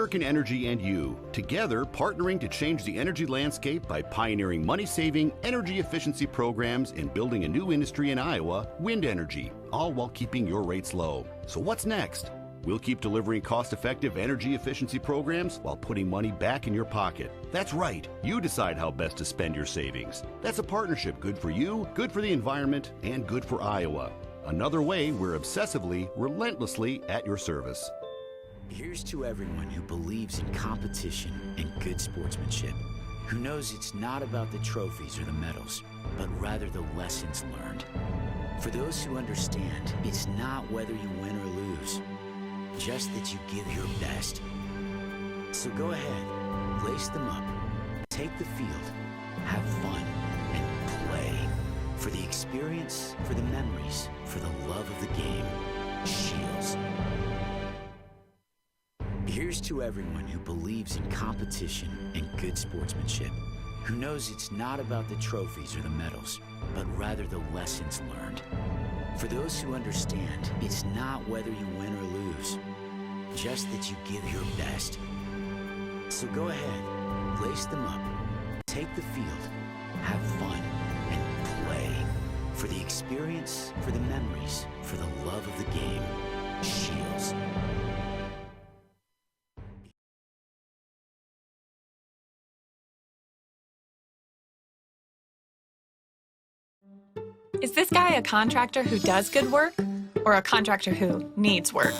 American Energy and you, together partnering to change the energy landscape by pioneering money-saving, energy efficiency programs and building a new industry in Iowa, wind energy, all while keeping your rates low. So what's next? We'll keep delivering cost-effective energy efficiency programs while putting money back in your pocket. That's right. You decide how best to spend your savings. That's a partnership good for you, good for the environment, and good for Iowa. Another way we're obsessively, relentlessly at your service. Here's to everyone who believes in competition and good sportsmanship, who knows it's not about the trophies or the medals, but rather the lessons learned. For those who understand, it's not whether you win or lose, just that you give your best. So go ahead, lace them up, take the field, have fun, and play. For the experience, for the memories, for the love of the game. Shields. Here's to everyone who believes in competition and good sportsmanship, who knows it's not about the trophies or the medals, but rather the lessons learned. For those who understand, it's not whether you win or lose, just that you give your best. So go ahead, lace them up, take the field, have fun, and play. For the experience, for the memories, for the love of the game. Shields. Is this guy a contractor who does good work or a contractor who needs work?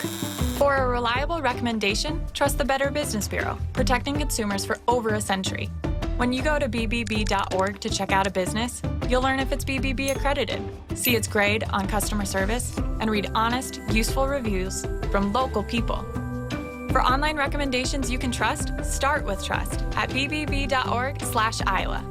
For a reliable recommendation, trust the Better Business Bureau, protecting consumers for over a century. When you go to bbb.org to check out a business, you'll learn if it's BBB accredited, see its grade on customer service, and read honest, useful reviews from local people. For online recommendations you can trust, start with trust at bbb.org/Iowa.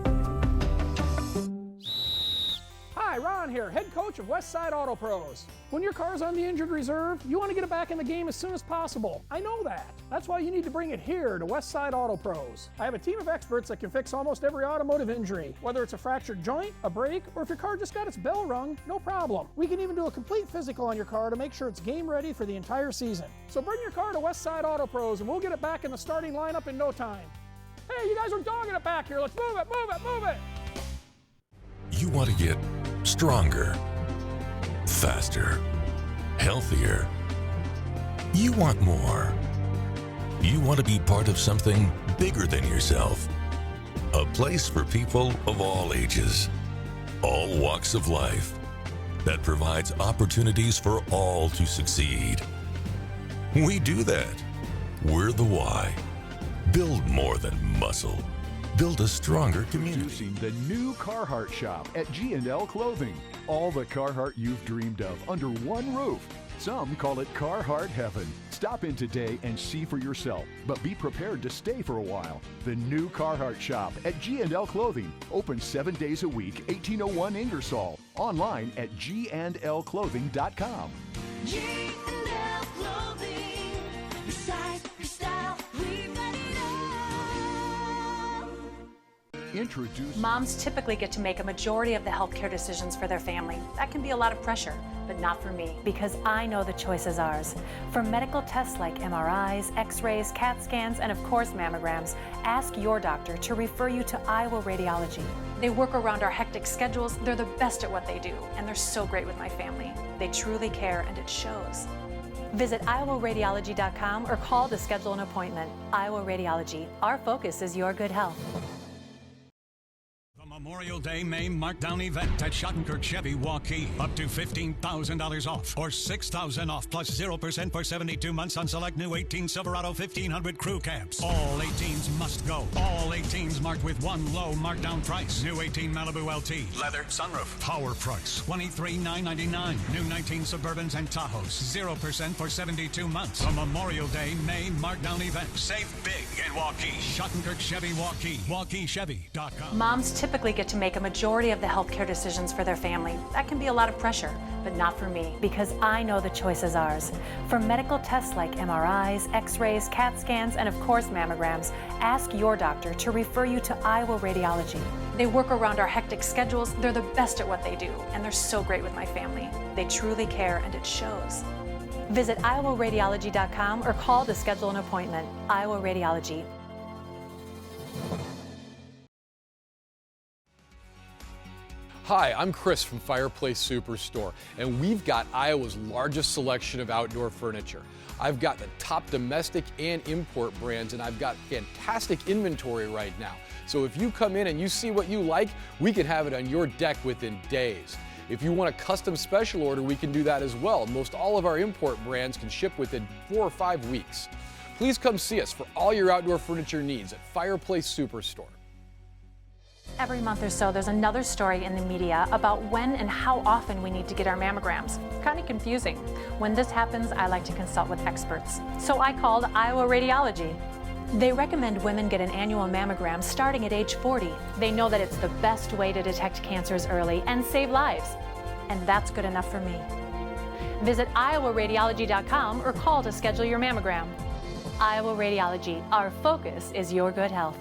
Hi, Ron here, head coach of Westside Auto Pros. When your car's on the injured reserve, you want to get it back in the game as soon as possible. I know that. That's why you need to bring it here to Westside Auto Pros. I have a team of experts that can fix almost every automotive injury, whether it's a fractured joint, a brake, or if your car just got its bell rung, no problem. We can even do a complete physical on your car to make sure it's game ready for the entire season. So bring your car to Westside Auto Pros and we'll get it back in the starting lineup in no time. Hey, you guys are dogging it back here. Let's move it, move it, move it. You want to get stronger, faster, healthier. You want more. You want to be part of something bigger than yourself. A place for people of all ages, all walks of life, that provides opportunities for all to succeed. We do that. We're the why. Build more than muscle. Build a stronger community. Introducing the new Carhartt shop at G&L Clothing. All the Carhartt you've dreamed of under one roof. Some call it Carhartt Heaven. Stop in today and see for yourself, but be prepared to stay for a while. The new Carhartt shop at G&L Clothing. Open 7 days a week, 1801 Ingersoll. Online at gndlclothing.com. G&L Clothing. Your size, your style, we've got it all. Moms typically get to make a majority of the healthcare decisions for their family. That can be a lot of pressure, but not for me. Because I know the choice is ours. For medical tests like MRIs, X-rays, CAT scans, and of course mammograms, ask your doctor to refer you to Iowa Radiology. They work around our hectic schedules, they're the best at what they do, and they're so great with my family. They truly care, and it shows. Visit iowaradiology.com or call to schedule an appointment. Iowa Radiology. Our focus is your good health. Memorial Day May markdown event at Schottenkirk Chevy Waukee. Up to $15,000 off or $6,000 off plus 0% for 72 months on select new 18 Silverado 1500 crew cabs. All 18s must go. All 18s marked with one low markdown price. New 18 Malibu LT. Leather sunroof. Power price. $23,999. New 19 Suburbans and Tahoes. 0% for 72 months. A Memorial Day May markdown event. Save big in Waukee. Schottenkirk Chevy Waukee. WaukeeChevy.com. Moms typically get to make a majority of the healthcare decisions for their family. That can be a lot of pressure, but not for me. Because I know the choice is ours. For medical tests like MRIs, X-rays, CAT scans, and of course mammograms, ask your doctor to refer you to Iowa Radiology. They work around our hectic schedules, they're the best at what they do, and they're so great with my family. They truly care, and it shows. Visit iowaradiology.com or call to schedule an appointment. Iowa Radiology. Hi, I'm Chris from Fireplace Superstore, and we've got Iowa's largest selection of outdoor furniture. I've got the top domestic and import brands, and I've got fantastic inventory right now. So if you come in and you see what you like, we can have it on your deck within days. If you want a custom special order, we can do that as well. Most all of our import brands can ship within 4 or 5 weeks. Please come see us for all your outdoor furniture needs at Fireplace Superstore. Every month or so, there's another story in the media about when and how often we need to get our mammograms. Kind of confusing. When this happens, I like to consult with experts. So I called Iowa Radiology. They recommend women get an annual mammogram starting at age 40. They know that it's the best way to detect cancers early and save lives. And that's good enough for me. Visit iowaradiology.com or call to schedule your mammogram. Iowa Radiology, our focus is your good health.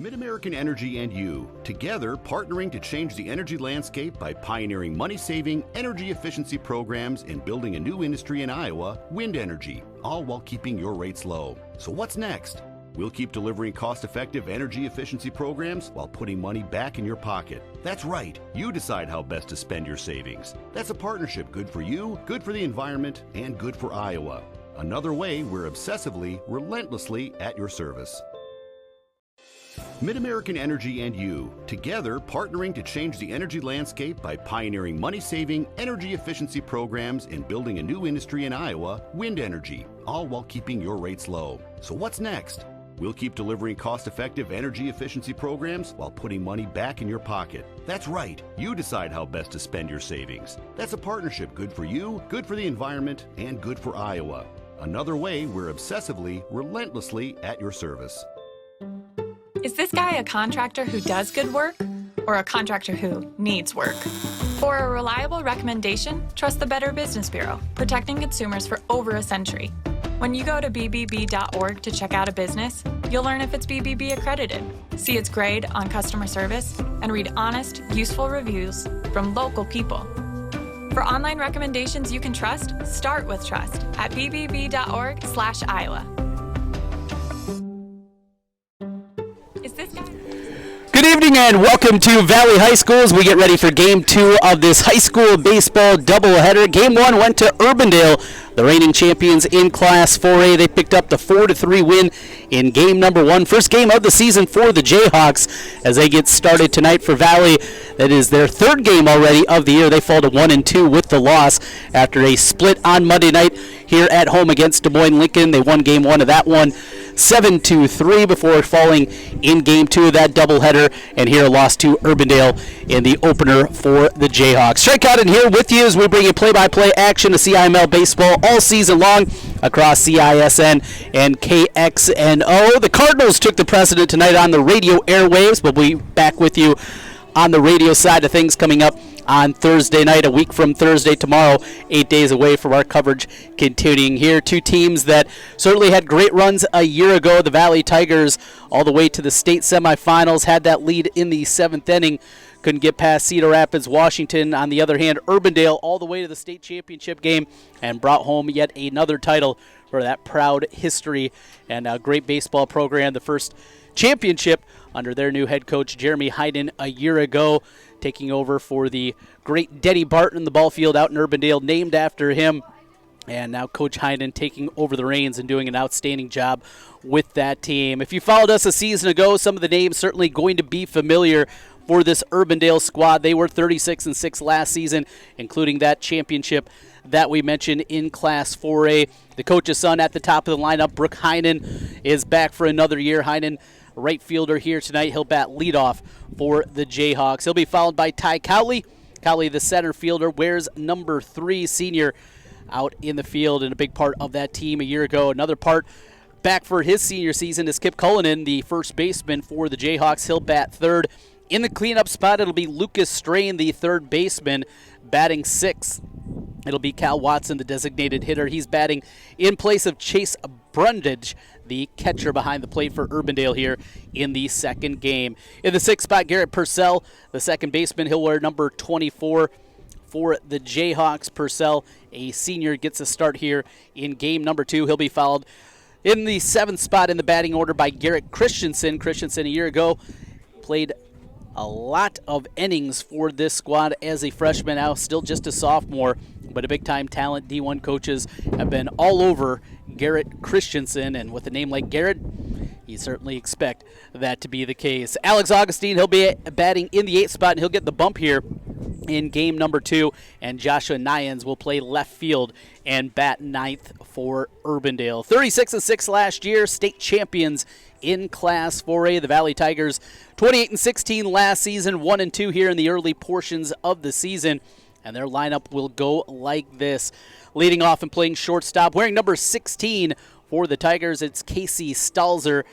MidAmerican Energy and you, together partnering to change the energy landscape by pioneering money-saving, energy efficiency programs and building a new industry in Iowa, wind energy, all while keeping your rates low. So what's next? We'll keep delivering cost-effective energy efficiency programs while putting money back in your pocket. That's right, you decide how best to spend your savings. That's a partnership good for you, good for the environment, and good for Iowa. Another way we're obsessively, relentlessly at your service. MidAmerican Energy and you, together partnering to change the energy landscape by pioneering money-saving, energy efficiency programs and building a new industry in Iowa, wind energy, all while keeping your rates low. So what's next? We'll keep delivering cost-effective energy efficiency programs while putting money back in your pocket. That's right, you decide how best to spend your savings. That's a partnership good for you, good for the environment, and good for Iowa. Another way we're obsessively, relentlessly at your service. Is this guy a contractor who does good work or a contractor who needs work? For a reliable recommendation, trust the Better Business Bureau, protecting consumers for over a century. When you go to bbb.org to check out a business, you'll learn if it's BBB accredited, see its grade on customer service, and read honest, useful reviews from local people. For online recommendations you can trust, start with trust at bbb.org/Iowa. Good evening and welcome to Valley High School as we get ready for Game 2 of this high school baseball doubleheader. Game 1 went to Urbandale, the reigning champions in Class 4A. They picked up the 4-3 win in game number 1. First game of the season for the Jayhawks as they get started tonight for Valley. That is their third game already of the year. They fall to 1-2 with the loss after a split on Monday night here at home against Des Moines Lincoln. They won game 1 of that one 7-3 before falling in game 2 of that doubleheader, and here a loss to Urbandale in the opener for the Jayhawks. Strikeout in here with you as we bring you play-by-play action to CIML baseball all season long across CISN and KXNO. The Cardinals took the precedent tonight on the radio airwaves, but we'll be back with you on the radio side of things coming up on Thursday night, a week from Thursday tomorrow, 8 days away from our coverage continuing here. Two teams that certainly had great runs a year ago. The Valley Tigers all the way to the state semifinals, had that lead in the 7th inning. Couldn't get past Cedar Rapids, Washington. On the other hand, Urbandale all the way to the state championship game and brought home yet another title for that proud history and a great baseball program. The first championship under their new head coach, Jeremy Hayden, a year ago, taking over for the great Denny Barton, the ball field out in Urbandale, named after him. And now Coach Hayden taking over the reins and doing an outstanding job with that team. If you followed us a season ago, some of the names certainly going to be familiar for this Urbandale squad. They were 36-6 last season, including that championship that we mentioned in Class 4A. The coach's son at the top of the lineup, Brooke Heinen, is back for another year. Heinen, right fielder here tonight. He'll bat leadoff for the Jayhawks. He'll be followed by Ty Cowley. Cowley, the center fielder, wears number 3, senior, out in the field and a big part of that team a year ago. Another part back for his senior season is Kip Cullinan, the first baseman for the Jayhawks. He'll bat third. In the cleanup spot, it'll be Lucas Strain, the third baseman, batting 6th. It'll be Cal Watson, the designated hitter. He's batting in place of Chase Brundage, the catcher behind the plate for Urbandale here in the second game. In the 6th spot, Garrett Purcell, the second baseman. He'll wear number 24 for the Jayhawks. Purcell, a senior, gets a start here in game number 2. He'll be followed in the 7th spot in the batting order by Garrett Christensen. Christensen a year ago played a lot of innings for this squad as a freshman, now still just a sophomore, but a big-time talent. D1 coaches have been all over Garrett Christensen, and with a name like Garrett, you certainly expect that to be the case. Alex Augustine, he'll be batting in the 8th spot, and he'll get the bump here in game number 2, and Joshua Nyans will play left field and bat 9th for Urbandale. 36-6 last year, state champions in Class 4A. The Valley Tigers 28-16 last season, 1-2 here in the early portions of the season, and their lineup will go like this. Leading off and playing shortstop, wearing number 16 for the Tigers, it's Casey Stalzer.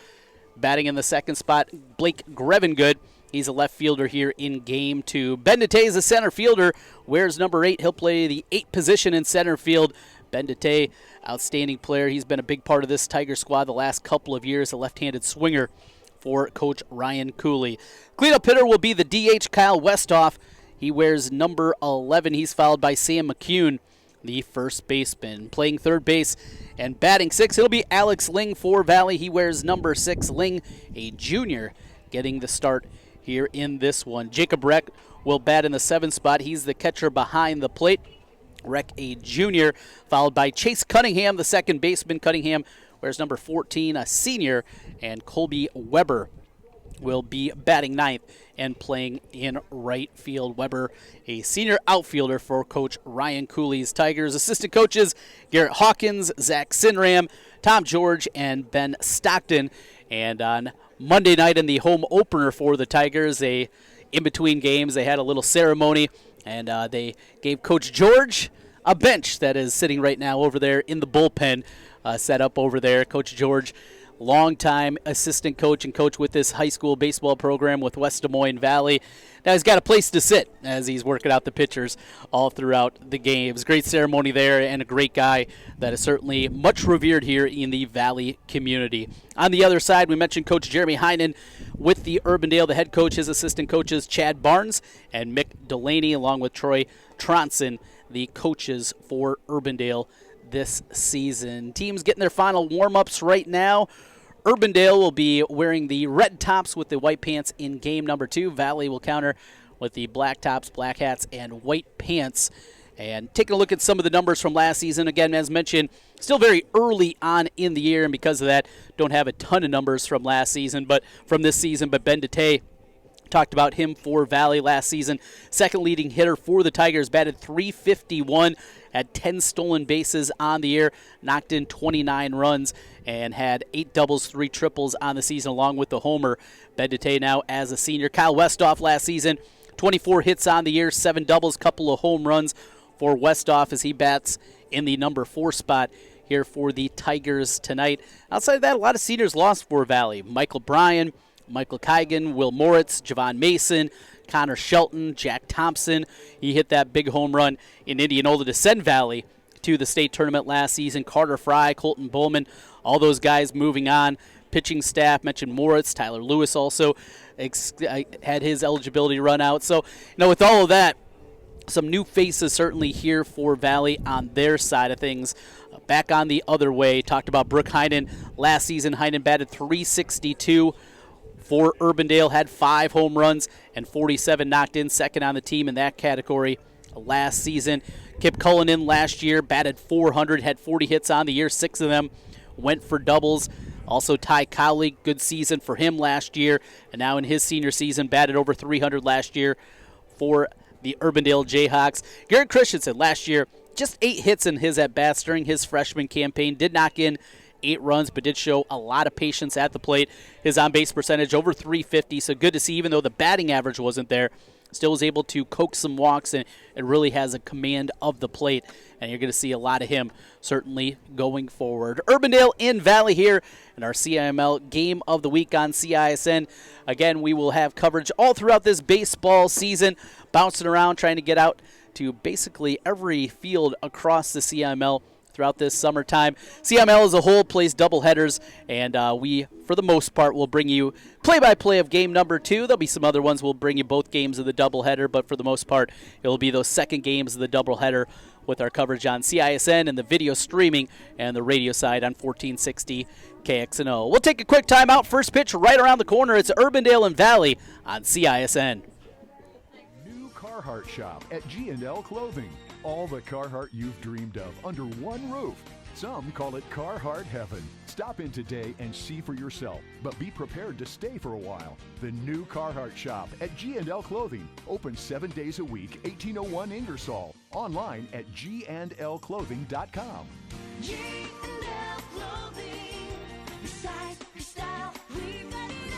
Batting in the 2nd spot, Blake Grevengood. He's a left fielder here in game 2. Ben Dete is a center fielder, wears number 8. He'll play the 8th position in center field. Ben Dete, outstanding player. He's been a big part of this Tiger squad the last couple of years, a left-handed swinger for Coach Ryan Cooley. Cleanup hitter will be the DH Kyle Westhoff. He wears number 11. He's followed by Sam McCune, the first baseman. Playing third base and batting 6, it'll be Alex Ling for Valley. He wears number 6. Ling, a junior, getting the start here in this one. Jacob Reck will bat in the 7th spot. He's the catcher behind the plate. Reck, a junior, followed by Chase Cunningham, the second baseman. Cunningham wears number 14, a senior, and Colby Weber will be batting 9th and playing in right field. Weber, a senior outfielder for Coach Ryan Cooley's Tigers. Assistant coaches Garrett Hawkins, Zach Sinram, Tom George, and Ben Stockton. And on Monday night in the home opener for the Tigers, in between games, they had a little ceremony, and they gave Coach George a bench that is sitting right now over there in the bullpen, set up over there. Coach George, longtime assistant coach and coach with this high school baseball program with West Des Moines Valley. Now he's got a place to sit as he's working out the pitchers all throughout the games. Great ceremony there, and a great guy that is certainly much revered here in the Valley community. On the other side, we mentioned Coach Jeremy Heinen with the Urbandale, the head coach. His assistant coaches Chad Barnes and Mick Delaney, along with Troy Tronson, the coaches for Urbandale this season. Teams getting their final warm-ups right now. Urbandale will be wearing the red tops with the white pants in game number 2. Valley will counter with the black tops, black hats, and white pants. And taking a look at some of the numbers from last season, again, as mentioned, still very early on in the year, and because of that, don't have a ton of numbers from last season, but from this season. But Ben Dete, talked about him for Valley last season. Second leading hitter for the Tigers, batted .351, had 10 stolen bases on the year, knocked in 29 runs, and had 8 doubles, 3 triples on the season, along with the homer. Ben Dete now as a senior. Kyle Westhoff last season, 24 hits on the year, 7 doubles, couple of home runs for Westhoff as he bats in the number 4 spot here for the Tigers tonight. Outside of that, a lot of seniors lost for Valley. Michael Bryan, Michael Kigan, Will Moritz, Javon Mason, Connor Shelton, Jack Thompson. He hit that big home run in Indianola to send Valley to the state tournament last season. Carter Fry, Colton Bowman, all those guys moving on. Pitching staff, mentioned Moritz, Tyler Lewis also had his eligibility run out. So, with all of that, some new faces certainly here for Valley on their side of things. Back on the other way, talked about Brooke Heinen last season. Heinen batted .362 for Urbandale, had 5 home runs and 47 knocked in, second on the team in that category last season. Kip Cullinan last year batted .400, had 40 hits on the year, 6 of them went for doubles. Also Ty Cowley, good season for him last year, and now in his senior season batted over .300 last year for the Urbandale Jayhawks. Garrett Christensen last year, just 8 hits in his at-bats during his freshman campaign, did knock in 8 runs, but did show a lot of patience at the plate. His on-base percentage over .350, so good to see, even though the batting average wasn't there, still was able to coax some walks and really has a command of the plate, and you're going to see a lot of him certainly going forward. Urbandale in Valley here in our CIML Game of the Week on CISN. Again, we will have coverage all throughout this baseball season, bouncing around, trying to get out to basically every field across the CIML throughout this summertime. CML as a whole plays doubleheaders, and we, for the most part, will bring you play-by-play of game number 2. There'll be some other ones we'll bring you both games of the doubleheader, but for the most part, it will be those second games of the doubleheader with our coverage on CISN and the video streaming and the radio side on 1460 KXNO. We'll take a quick timeout. First pitch right around the corner. It's Urbandale and Valley on CISN. New Carhartt shop at G&L Clothing. All the Carhartt you've dreamed of under one roof. Some call it Carhartt Heaven. Stop in today and see for yourself, but be prepared to stay for a while. The new Carhartt shop at G&L Clothing. Open 7 days a week, 1801 Ingersoll. Online at gnlclothing.com. G&L Clothing. Your size, your style, we've got it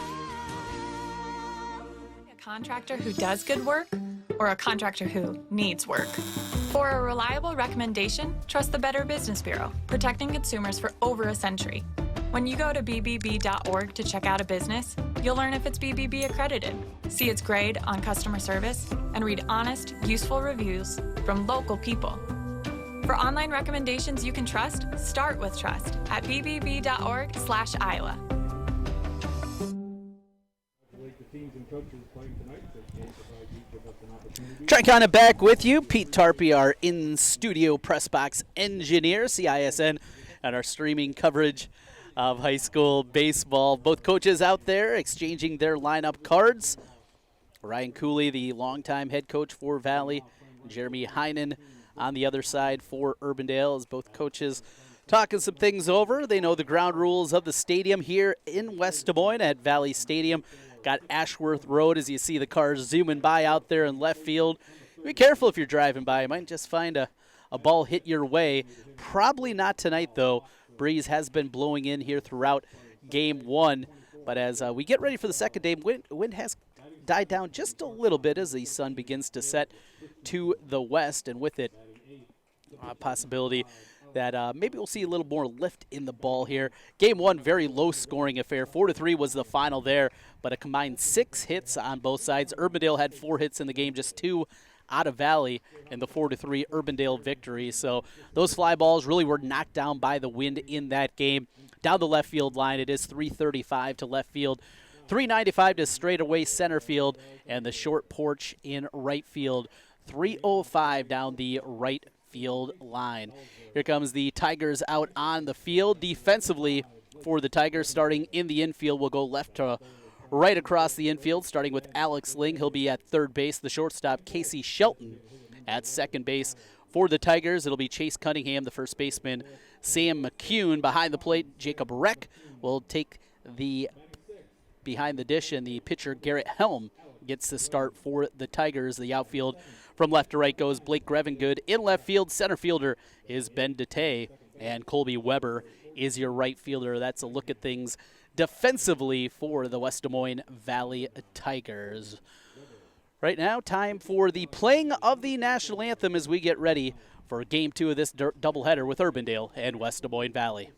all. A contractor who does good work or a contractor who needs work? For a reliable recommendation, trust the Better Business Bureau, protecting consumers for over a century. When you go to bbb.org to check out a business, you'll learn if it's BBB accredited, see its grade on customer service, and read honest, useful reviews from local people. For online recommendations you can trust, start with trust at bbb.org/Iowa. Tricon back with you. Pete Tarpey, our in-studio press box engineer, CISN, and our streaming coverage of high school baseball. Both coaches out there exchanging their lineup cards. Ryan Cooley, the longtime head coach for Valley, Jeremy Heinen on the other side for Urbandale, as both coaches talking some things over. They know the ground rules of the stadium here in West Des Moines at Valley Stadium. Got Ashworth Road as you see the cars zooming by out there in left field. Be careful if you're driving by. You might just find a ball hit your way. Probably not tonight, though. Breeze has been blowing in here throughout Game 1. But as we get ready for the second game, wind has died down just a little bit as the sun begins to set to the west. And with it, a possibility that maybe we'll see a little more lift in the ball here. Game 1, very low-scoring affair. 4-3 was the final there, but a combined 6 hits on both sides. Urbandale had 4 hits in the game, just 2 out of Valley in the 4-3 Urbandale victory. So those fly balls really were knocked down by the wind in that game. Down the left field line, it is 335 to left field, 395 to straightaway center field, and the short porch in right field, 305 down the right field line. Here comes the Tigers out on the field. Defensively for the Tigers, starting in the infield, we'll go left to right across the infield, starting with Alex Ling. He'll be at third base. The shortstop, Casey Shelton, at second base. For the Tigers, it'll be Chase Cunningham, the first baseman, Sam McCune. Behind the plate, Jacob Reck will take the behind the dish, and the pitcher, Garrett Helm, gets the start for the Tigers. The outfield from left to right goes Blake Grevengood. In left field, center fielder is Ben Dete, and Colby Weber is your right fielder. That's a look at things defensively for the West Des Moines Valley Tigers. Right now, time for the playing of the national anthem as we get ready for Game 2 of this doubleheader with Urbandale and West Des Moines Valley.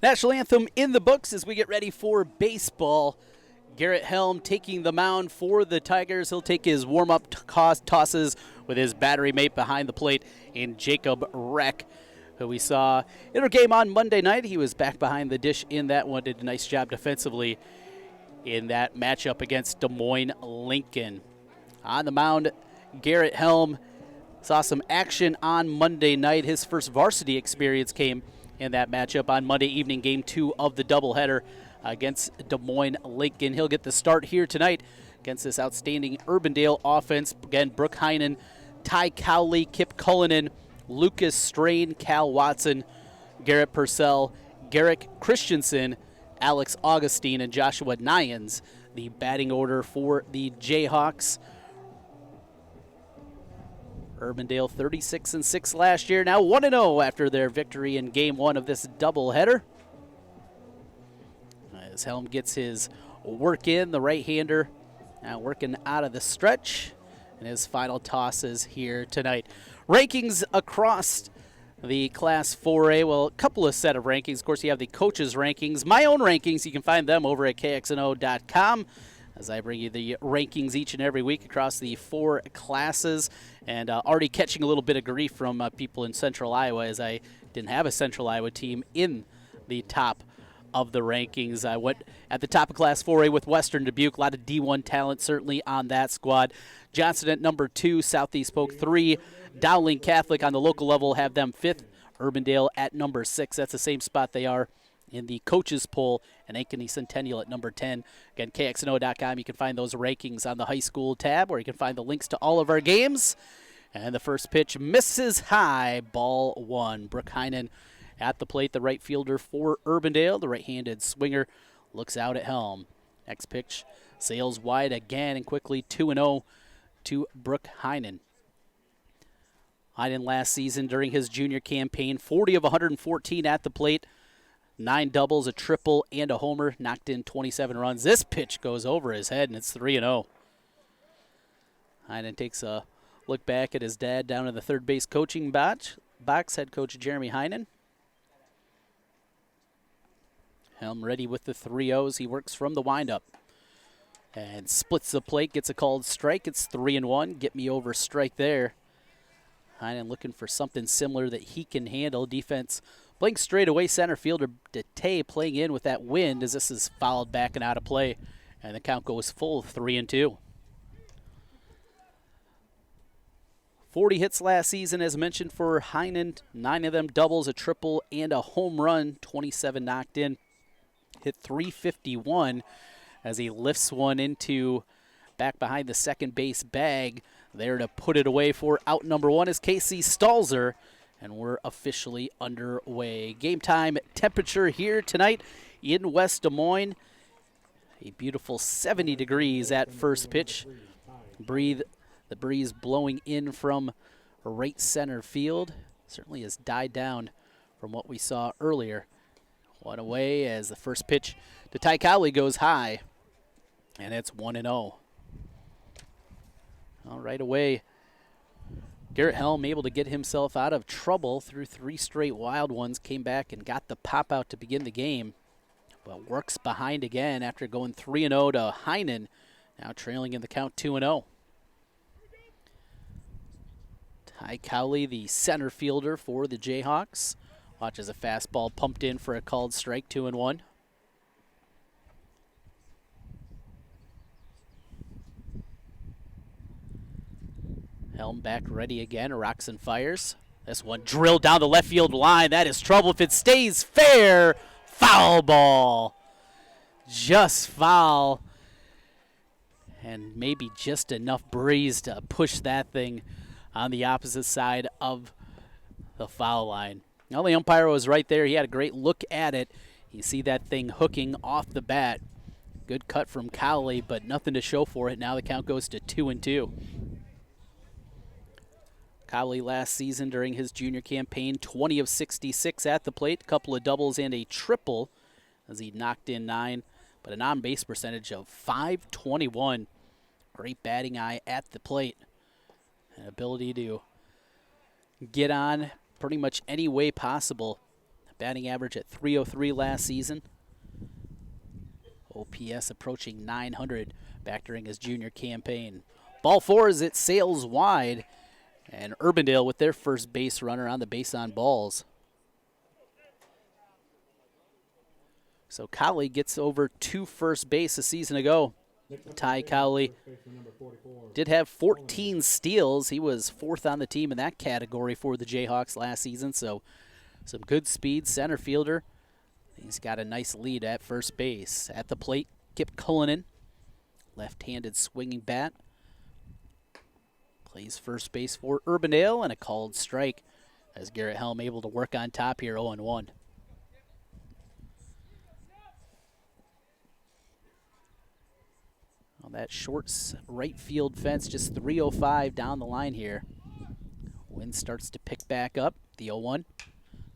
National anthem in the books as we get ready for baseball. Garrett Helm taking the mound for the Tigers. He'll take his warm-up tosses with his battery mate behind the plate in Jacob Reck, who we saw in our game on Monday night. He was back behind the dish in that one, did a nice job defensively in that matchup against Des Moines Lincoln. On the mound, Garrett Helm saw some action on Monday night. His first varsity experience came in that matchup on Monday evening, game 2 of the doubleheader against Des Moines Lincoln. He'll get the start here tonight against this outstanding Urbandale offense. Again, Brooke Heinen, Ty Cowley, Kip Cullinan, Lucas Strain, Cal Watson, Garrett Purcell, Garrick Christensen, Alex Augustine, and Joshua Nyans. The batting order for the Jayhawks. Urbandale 36-6 last year, now 1-0 after their victory in game 1 of this doubleheader. As Helm gets his work in, the right-hander now working out of the stretch, and his final tosses here tonight. Rankings across the Class 4A, well, a couple of set of rankings. Of course, you have the coaches' rankings. My own rankings, you can find them over at kxno.com. As I bring you the rankings each and every week across the 4 classes, and already catching a little bit of grief from people in Central Iowa, as I didn't have a Central Iowa team in the top of the rankings. I went at the top of Class 4A with Western Dubuque, a lot of D1 talent certainly on that squad. Johnson at number 2, Southeast Polk 3, Dowling Catholic on the local level have them 5th, Urbandale at number 6. That's the same spot they are in the coaches poll, and Ankeny Centennial at number 10. Again, kxno.com. You can find those rankings on the high school tab, where you can find the links to all of our games. And the first pitch misses high, ball 1. Brooke Heinen at the plate, the right fielder for Urbandale. The right-handed swinger looks out at Helm. Next pitch sails wide again, and quickly 2-0 to Brooke Heinen. Heinen last season during his junior campaign, 40 of 114 at the plate. 9 doubles, a triple, and a homer. Knocked in 27 runs. This pitch goes over his head, and it's 3-0. Heinen takes a look back at his dad down in the third base coaching box. Head coach Jeremy Heinen. Helm ready with the 3-0s. He works from the windup and splits the plate, gets a called strike. It's 3-1. Get me over strike there. Heinen looking for something similar that he can handle. Defense playing straight away. Center fielder DeTay playing in with that wind as this is fouled back and out of play. And the count goes full, 3-2. 40 hits last season, as mentioned, for Heinen. 9 of them doubles, a triple, and a home run. 27 knocked in. Hit .351 as he lifts one into back behind the second base bag. There to put it away for out number 1 is Casey Stalzer. And we're officially underway. Game time temperature here tonight in West Des Moines. A beautiful 70 degrees at first pitch. The breeze blowing in from right center field. Certainly has died down from what we saw earlier. One away as the first pitch to Ty Cowley goes high. And it's 1-0. All right away. Garrett Helm able to get himself out of trouble through 3 straight wild ones. Came back and got the pop out to begin the game. But works behind again after going 3-0 to Heinen. Now trailing in the count 2-0. Ty Cowley, the center fielder for the Jayhawks. Watches a fastball pumped in for a called strike, 2-1. Helm back ready again, rocks and fires. This one drilled down the left field line. That is trouble if it stays fair. Foul ball. Just foul. And maybe just enough breeze to push that thing on the opposite side of the foul line. Now the umpire was right there. He had a great look at it. You see that thing hooking off the bat. Good cut from Cowley, but nothing to show for it. Now the count goes to 2-2. Cowley last season during his junior campaign, 20 of 66 at the plate, a couple of doubles and a triple as he knocked in 9, but an on-base percentage of .521. Great batting eye at the plate. An ability to get on pretty much any way possible. Batting average at .303 last season. OPS approaching 900 back during his junior campaign. Ball 4 as it sails wide. And Urbandale with their first base runner on the base on balls. So Cowley gets over to first base a season ago. Ty Cowley did have 14 steals. He was 4th on the team in that category for the Jayhawks last season. So some good speed, center fielder. He's got a nice lead at first base. At the plate, Kip Cullinan, left-handed swinging bat. Plays first base for Urbandale, and a called strike as Garrett Helm able to work on top here, 0-1. Well, that short right field fence, just 305 down the line here. Wind starts to pick back up, the 0-1.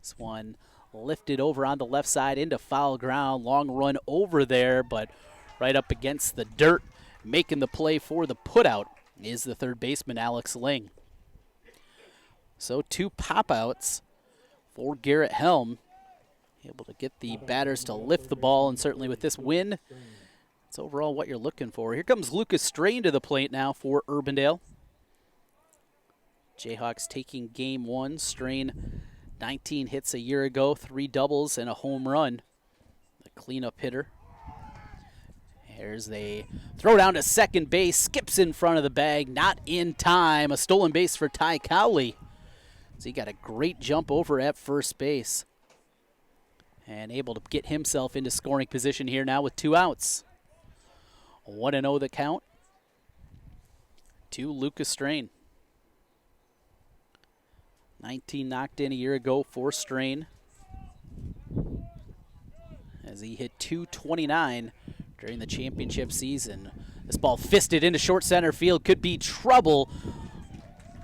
This one lifted over on the left side into foul ground. Long run over there, but right up against the dirt, making the play for the putout is the third baseman, Alex Ling. So 2 pop-outs for Garrett Helm. Able to get the batters to lift the ball, and certainly with this win, it's overall what you're looking for. Here comes Lucas Strain to the plate now for Urbandale. Jayhawks taking game 1. Strain, 19 hits a year ago, 3 doubles and a home run. The cleanup hitter. Here's the throw down to second base, skips in front of the bag, not in time. A stolen base for Ty Cowley. So he got a great jump over at first base. And able to get himself into scoring position here now with 2 outs. 1-0 the count to Lucas Strain. 19 knocked in a year ago for Strain, as he hit .229 during the championship season. This ball fisted into short center field, could be trouble,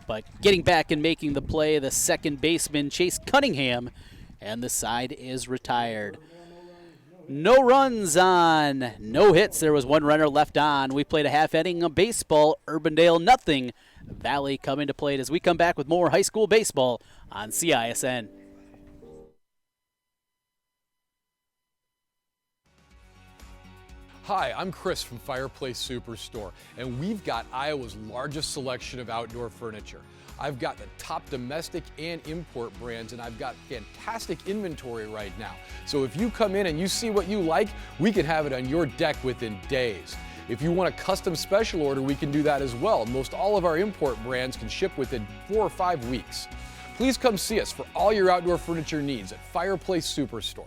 but getting back and making the play, the second baseman, Chase Cunningham, and the side is retired. No runs on, no hits. There was 1 runner left on. We played a half inning of baseball. Urbandale nothing. Valley coming to play as we come back with more high school baseball on CISN. Hi, I'm Chris from Fireplace Superstore, and we've got Iowa's largest selection of outdoor furniture. I've got the top domestic and import brands, and I've got fantastic inventory right now. So if you come in and you see what you like, we can have it on your deck within days. If you want a custom special order, we can do that as well. Most all of our import brands can ship within 4 or 5 weeks. Please come see us for all your outdoor furniture needs at Fireplace Superstore.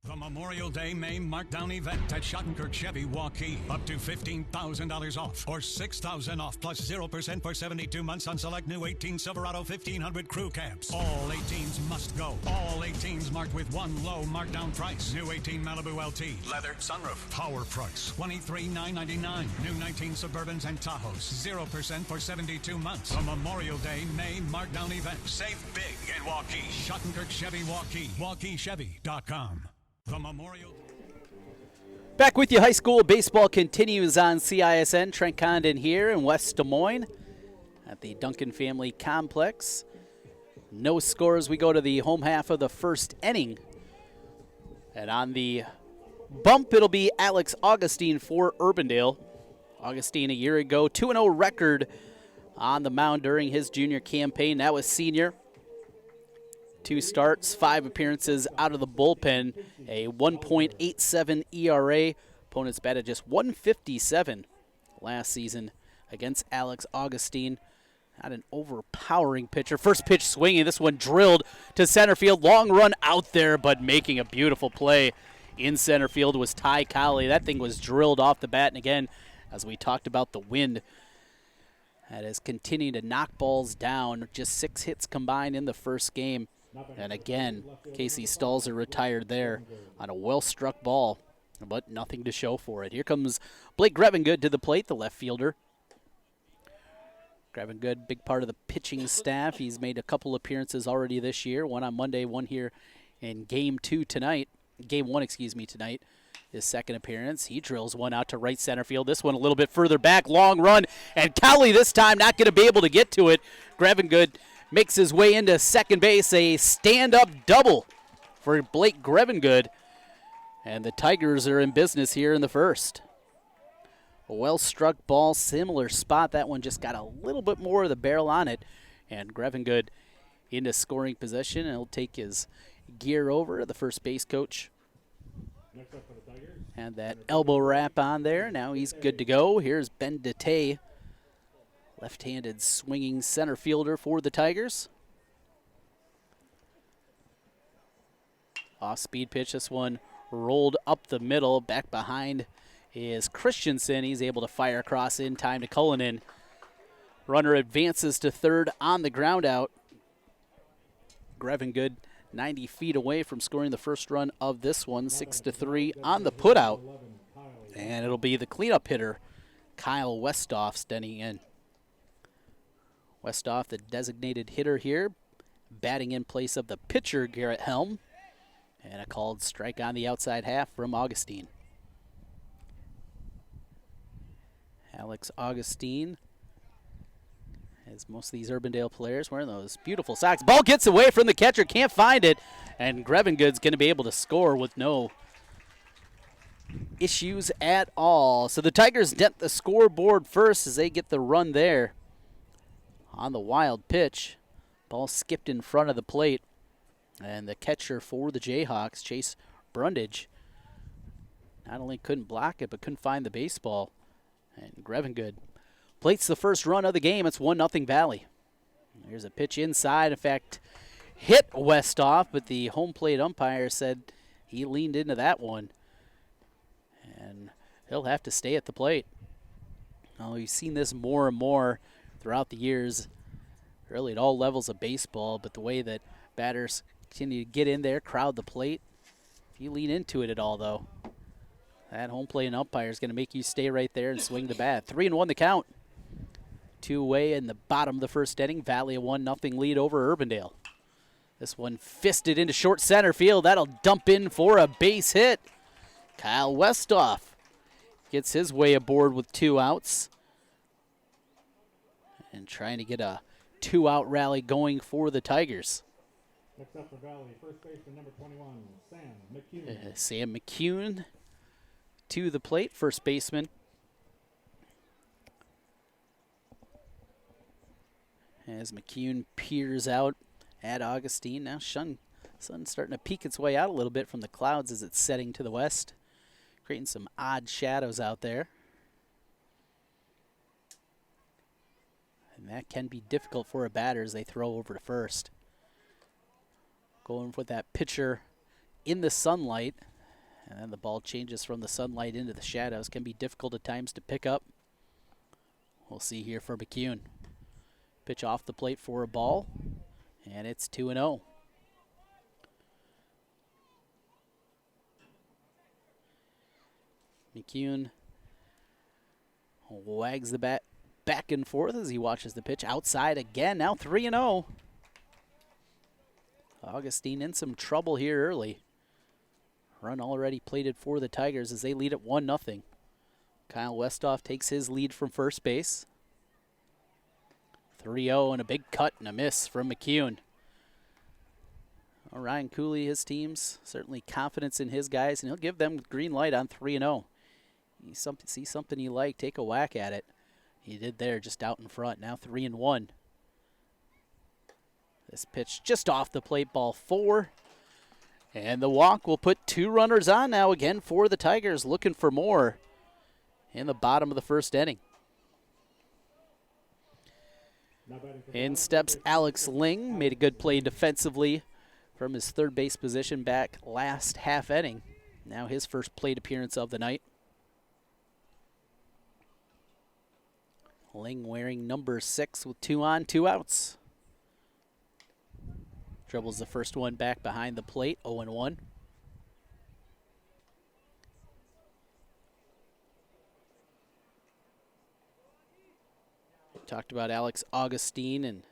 The Memorial Day May markdown event at Schottenkirk Chevy Waukee. Up to $15,000 off or $6,000 off plus 0% for 72 months on select new 18 Silverado 1500 crew cabs. All 18s must go. All 18s marked with one low markdown price. New 18 Malibu LT. Leather sunroof. Power price. $23,999. New 19 Suburbans and Tahoes. 0% for 72 months. The Memorial Day May markdown event. Save big in Waukee. Schottenkirk Chevy Waukee. WaukeeChevy.com. The Memorial. Back with you, high school baseball continues on CISN. Trent Condon here in West Des Moines at the Duncan Family Complex. No scores. We go to the home half of the first inning. And on the bump, it'll be Alex Augustine for Urbandale. Augustine a year ago, 2-0 record on the mound during his junior campaign. That was senior. 2 starts, 5 appearances out of the bullpen, a 1.87 ERA. Opponents batted just 157 last season against Alex Augustine. Not an overpowering pitcher. First pitch swinging, this one drilled to center field. Long run out there, but making a beautiful play in center field was Ty Cowley. That thing was drilled off the bat, and again, as we talked about the wind, that has continued to knock balls down. Just 6 hits combined in the first game. And again, Casey Stalzer retired there on a well-struck ball, but nothing to show for it. Here comes Blake Grevengood to the plate, the left fielder. Grevengood, big part of the pitching staff. He's made a couple appearances already this year, one on Monday, one here in Game 1 tonight. His second appearance. He drills one out to right center field. This one a little bit further back, long run, and Cowley this time not going to be able to get to it. Grevengood makes his way into second base. A stand-up double for Blake Grevengood. And the Tigers are in business here in the first. A well-struck ball, similar spot. That one just got a little bit more of the barrel on it. And Grevengood into scoring position. And he'll take his gear over. The first base coach had that elbow wrap on there. Now he's good to go. Here's Ben DeTay, left-handed swinging center fielder for the Tigers. Off-speed pitch. This one rolled up the middle. Back behind is Christensen. He's able to fire across in time to Cullinan. Runner advances to third on the ground out. Grevengood 90 feet away from scoring the first run of this one, 6-3 on the putout. And it'll be the cleanup hitter, Kyle Westhoff, standing in. Westhoff, the designated hitter here, batting in place of the pitcher, Garrett Helm. And a called strike on the outside half from Augustine. Alex Augustine, as most of these Urbandale players, wearing those beautiful socks. Ball gets away from the catcher, can't find it, and Grevengood's going to be able to score with no issues at all. So the Tigers dent the scoreboard first as they get the run there on the wild pitch. Ball skipped in front of the plate, and the catcher for the Jayhawks, Chase Brundage, not only couldn't block it, but couldn't find the baseball. And Grevengood plates the first run of the game. It's 1-0 Valley. There's a pitch inside. In fact, hit Westhoff, but the home plate umpire said he leaned into that one. And he'll have to stay at the plate. Well, we've seen this more and more throughout the years, really at all levels of baseball, but the way that batters continue to get in there, crowd the plate. If you lean into it at all, though, that home plate umpire is going to make you stay right there and swing the bat. 3-1 the count. Two away in the bottom of the first inning. Valley a 1-0 lead over Urbandale. This one fisted into short center field. That'll dump in for a base hit. Kyle Westhoff gets his way aboard with 2 outs. And trying to get a 2-out rally going for the Tigers. Next up for Valley, first baseman number 21, Sam McCune. Sam McCune to the plate, first baseman. As McCune peers out at Augustine. Now sun's starting to peek its way out a little bit from the clouds as it's setting to the west, creating some odd shadows out there. And that can be difficult for a batter as they throw over to first. Going with that pitcher in the sunlight. And then the ball changes from the sunlight into the shadows. Can be difficult at times to pick up. We'll see here for McCune. Pitch off the plate for a ball. And it's 2-0. McCune wags the bat back and forth as he watches the pitch. Outside again. Now 3-0. Augustine in some trouble here early. Run already plated for the Tigers as they lead at 1-0. Kyle Westhoff takes his lead from first base. 3-0 and a big cut and a miss from McCune. Well, Ryan Cooley, his team's certainly confidence in his guys, and he'll give them green light on 3-0. You see something you like, take a whack at it. He did there, just out in front. Now 3-1. This pitch just off the plate, ball 4. And the walk will put 2 runners on now again for the Tigers, looking for more in the bottom of the first inning. In steps Alex Ling, made a good play defensively from his third base position back last half inning. Now his first plate appearance of the night. Ling wearing number 6 with 2 on, 2 outs. Dribbles the first one back behind the plate, 0-1. Talked about Alex Augustine and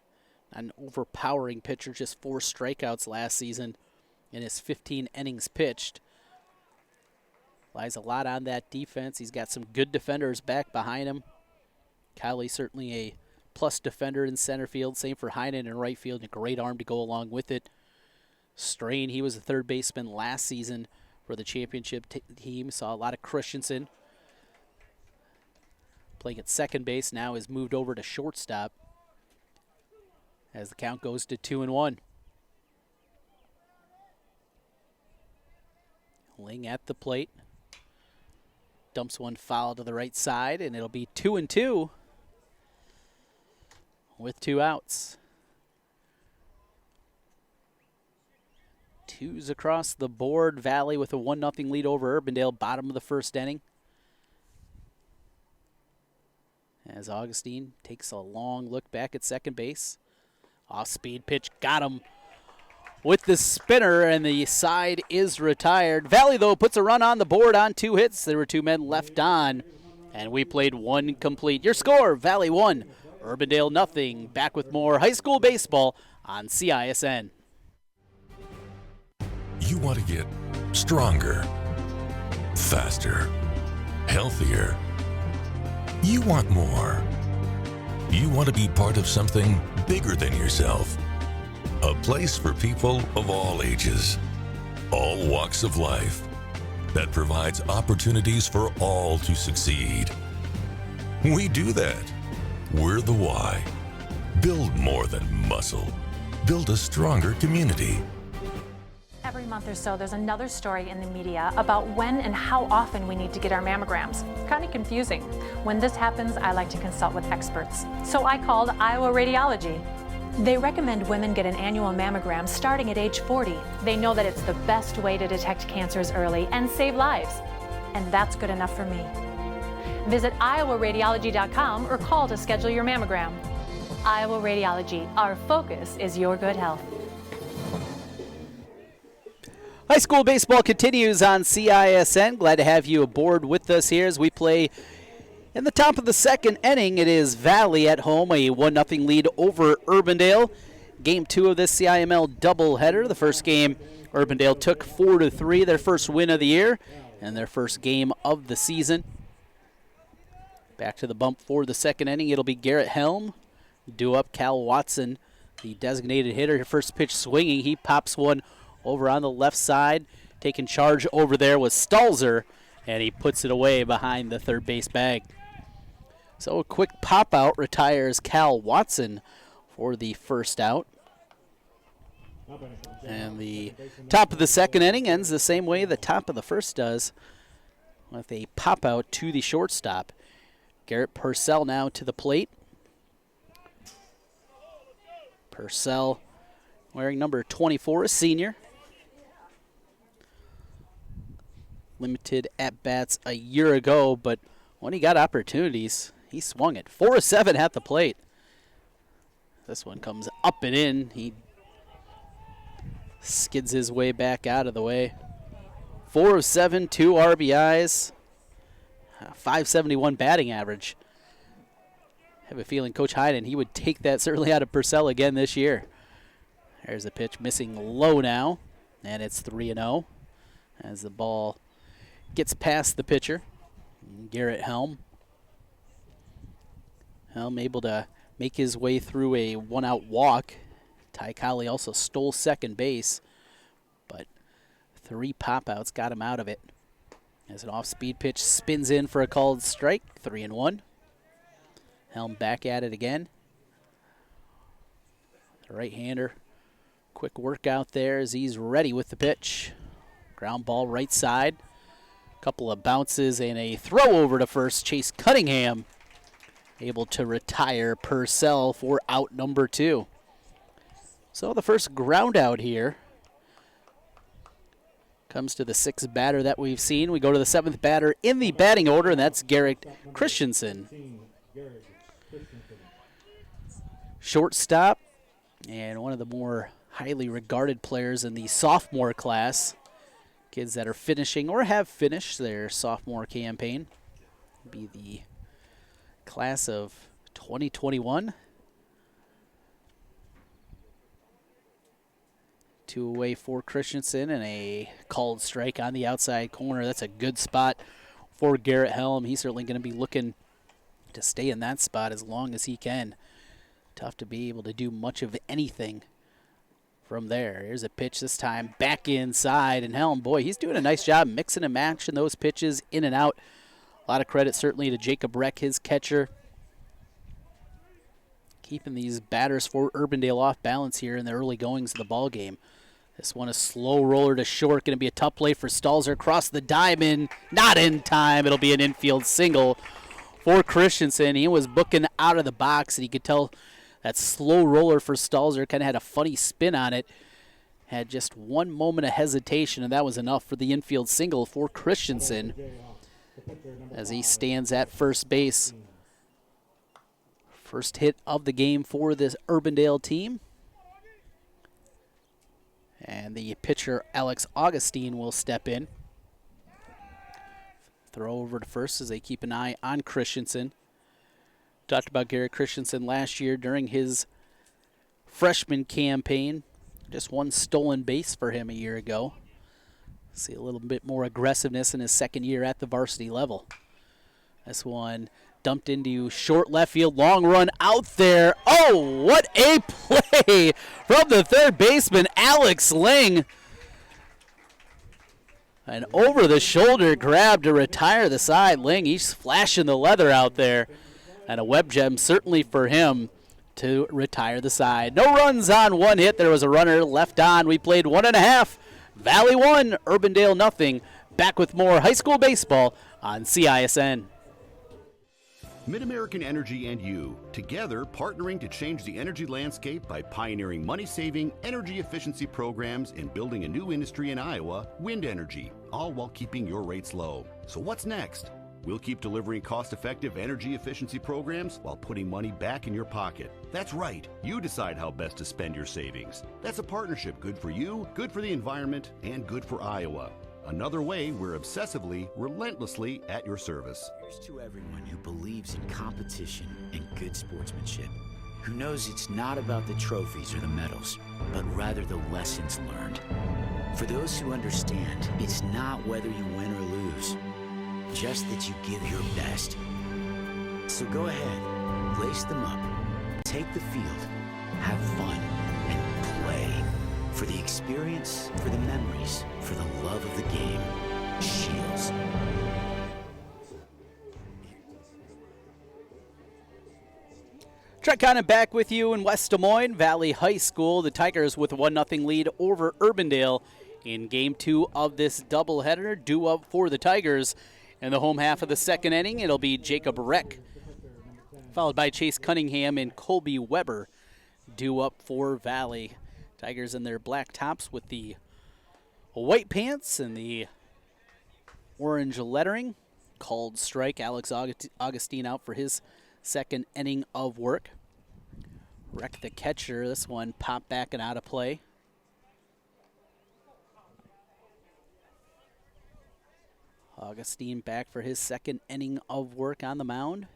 an overpowering pitcher, just 4 strikeouts last season in his 15 innings pitched. Lies a lot on that defense. He's got some good defenders back behind him. Kylie certainly a plus defender in center field. Same for Heinen in right field. And a great arm to go along with it. Strain, he was the third baseman last season for the championship team. Saw a lot of Christensen playing at second base. Now is moved over to shortstop as the count goes to 2-1. Ling at the plate. Dumps one foul to the right side, and it'll be 2-2 with 2 outs. 2s across the board. Valley with a 1-0 lead over Urbandale, bottom of the first inning. As Augustine takes a long look back at second base. Off-speed pitch, got him with the spinner, and the side is retired. Valley, though, puts a run on the board on 2 hits. There were 2 men left on, and we played 1 complete. Your score, Valley 1, Urbandale 0. Back with more high school baseball on CISN. You want to get stronger, faster, healthier. You want more. You want to be part of something bigger than yourself. A place for people of all ages, all walks of life, that provides opportunities for all to succeed. We do that. We're the why. Build more than muscle. Build a stronger community. Every month or so, there's another story in the media about when and how often we need to get our mammograms. Kind of confusing. When this happens, I like to consult with experts. So I called Iowa Radiology. They recommend women get an annual mammogram starting at age 40. They know that it's the best way to detect cancers early and save lives. And that's good enough for me. Visit iowaradiology.com or call to schedule your mammogram. Iowa Radiology, our focus is your good health. High school baseball continues on CISN. Glad to have you aboard with us here as we play in the top of the second inning. It is Valley at home, a 1-0 lead over Urbandale. Game 2 of this CIML doubleheader. The first game, Urbandale took 4-3, their first win of the year and their first game of the season. Back to the bump for the second inning. It'll be Garrett Helm, due up Cal Watson, the designated hitter. First pitch swinging. He pops one over on the left side. Taking charge over there was Stalzer, and he puts it away behind the third base bag. So a quick pop out retires Cal Watson for the first out. And the top of the second inning ends the same way the top of the first does, with a pop out to the shortstop. Garrett Purcell now to the plate. Purcell wearing number 24, a senior. Limited at-bats a year ago, but when he got opportunities, he swung it. 4-7 at the plate. This one comes up and in. He skids his way back out of the way. 4-7, 2 RBIs, 571 batting average. I have a feeling Coach Hyden, he would take that certainly out of Purcell again this year. There's a pitch missing low now, and it's 3-0 as the ball gets past the pitcher, Garrett Helm. Helm able to make his way through a 1-out walk. Ty Colley also stole second base, but 3 pop-outs got him out of it. As an off-speed pitch spins in for a called strike, 3-1. Helm back at it again. The right-hander, quick workout there as he's ready with the pitch. Ground ball right side. Couple of bounces and a throw over to first. Chase Cunningham able to retire Purcell for out number 2. So the first ground out here comes to the 6th batter that we've seen. We go to the 7th batter in the batting order, and that's Garrett Christensen. Shortstop, and one of the more highly regarded players in the sophomore class. Kids that are finishing or have finished their sophomore campaign. Be the class of 2021. 2 away for Christensen and a called strike on the outside corner. That's a good spot for Garrett Helm. He's certainly going to be looking to stay in that spot as long as he can. Tough to be able to do much of anything from there. Here's a pitch this time back inside, and Helm, boy, he's doing a nice job mixing and matching those pitches in and out. A lot of credit certainly to Jacob Reck, his catcher, keeping these batters for Urbandale off balance here in the early goings of the ball game. This one a slow roller to short, going to be a tough play for Stalzer across the diamond. Not in time. It'll be an infield single for Christensen. He was booking out of the box, and you could tell that slow roller for Stalzer kind of had a funny spin on it. Had just one moment of hesitation, and that was enough for the infield single for Christensen as he stands at first base. First hit of the game for this Urbandale team. And the pitcher, Alex Augustine, will step in. Throw over to first as they keep an eye on Christensen. Talked about Garrett Christensen last year during his freshman campaign. Just one stolen base for him a year ago. See a little bit more aggressiveness in his second year at the varsity level. This one dumped into short left field, long run out there. Oh, what a play from the third baseman, Alex Ling. An over-the-shoulder grab to retire the side. Ling, he's flashing the leather out there. And a web gem certainly for him to retire the side. No runs on one hit. There was a runner left on. We played 1.5. Valley 1, Urbandale nothing. Back with more high school baseball on CISN. Mid-American Energy and you, together partnering to change the energy landscape by pioneering money-saving, energy efficiency programs and building a new industry in Iowa, wind energy, all while keeping your rates low. So what's next? We'll keep delivering cost-effective energy efficiency programs while putting money back in your pocket. That's right. You decide how best to spend your savings. That's a partnership good for you, good for the environment, and good for Iowa. Another way we're obsessively, relentlessly at your service. Here's to everyone who believes in competition and good sportsmanship, who knows it's not about the trophies or the medals, but rather the lessons learned. For those who understand, it's not whether you win or lose, just that you give your best. So go ahead, lace them up, take the field, have fun, and play. For the experience, for the memories, for the love of the game. Shields. Trent Conant back with you in West Des Moines Valley High School. The Tigers with a 1-0 lead over Urbandale in Game 2 of this doubleheader. Due up for the Tigers in the home half of the second inning. It'll be Jacob Reck, followed by Chase Cunningham and Colby Weber. Due up for Valley. Tigers in their black tops with the white pants and the orange lettering. Called strike. Alex Augustine out for his second inning of work. Reck the catcher. This one popped back and out of play. Augustine back for his second inning of work on the mound.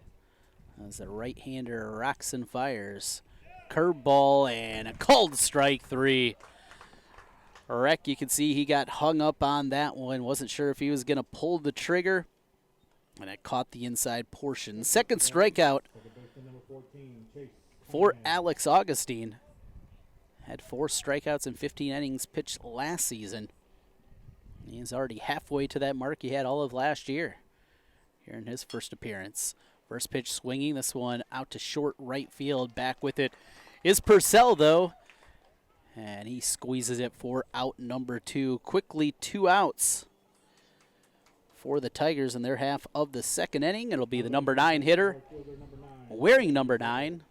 As the right-hander rocks and fires. Curveball and a called strike 3. Reck, you can see he got hung up on that one. Wasn't sure if he was going to pull the trigger. And it caught the inside portion. Second strikeout for Alex Augustine. Had 4 strikeouts in 15 innings pitched last season. He's already halfway to that mark he had all of last year here in his first appearance. First pitch swinging. This one out to short right field. Back with it is Purcell, though. And he squeezes it for out number 2. Quickly 2 outs for the Tigers in their half of the second inning. It'll be the number 9 hitter, wearing number 9,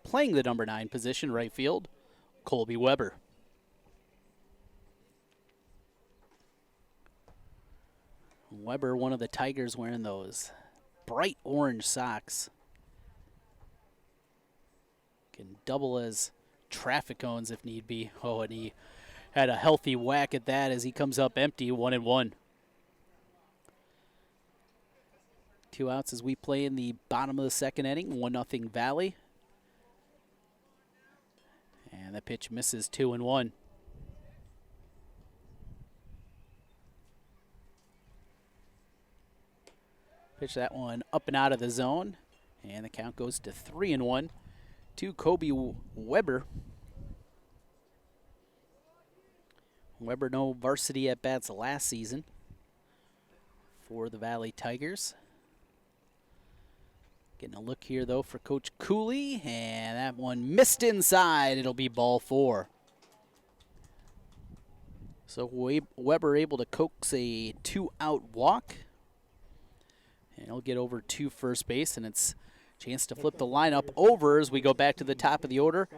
playing the number 9 position, right field, Colby Weber. Weber, one of the Tigers, wearing those bright orange socks. Can double as traffic cones if need be. Oh, and he had a healthy whack at that as he comes up empty, 1-1. 2 outs as we play in the bottom of the second inning, 1-0 Valley. And the pitch misses, 2-1. Pitch that one up and out of the zone. And the count goes to 3-1 to Kobe Weber. Weber no varsity at bats last season for the Valley Tigers. Getting a look here, though, for Coach Cooley, and that one missed inside. It'll be ball 4. So Weber able to coax a 2-out walk, and he'll get over to first base, and it's a chance to flip the lineup over as we go back to the top of the order,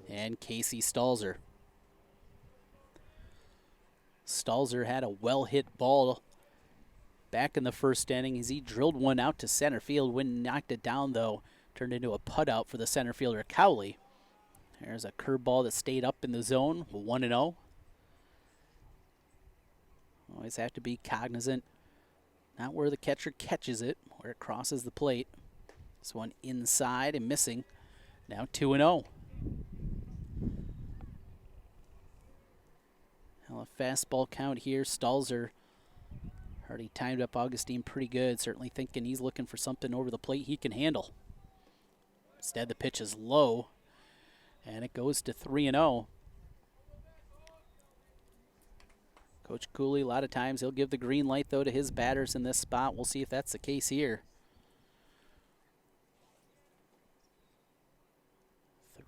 and Casey Stalzer. Stalzer had a well-hit ball back in the first inning as he drilled one out to center field. When knocked it down, though, turned into a putout for the center fielder, Cowley. There's a curveball that stayed up in the zone, 1-0. Always have to be cognizant, not where the catcher catches it, where it crosses the plate. This one inside and missing. Now 2-0. Well, a fastball count here. Stalzer already timed up Augustine pretty good, certainly thinking he's looking for something over the plate he can handle. Instead, the pitch is low, and it goes to 3-0. Coach Cooley, a lot of times he'll give the green light, though, to his batters in this spot. We'll see if that's the case here.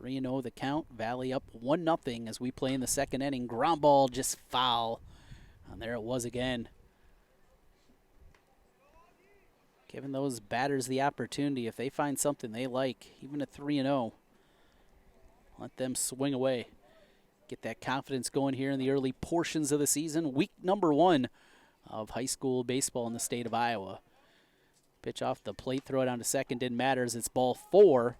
3-0 the count. Valley up 1-0 as we play in the second inning. Ground ball just foul. And there it was again. Giving those batters the opportunity, if they find something they like, even at 3-0, let them swing away. Get that confidence going here in the early portions of the season. Week number 1 of high school baseball in the state of Iowa. Pitch off the plate, throw it down to second, didn't matter as it's ball 4.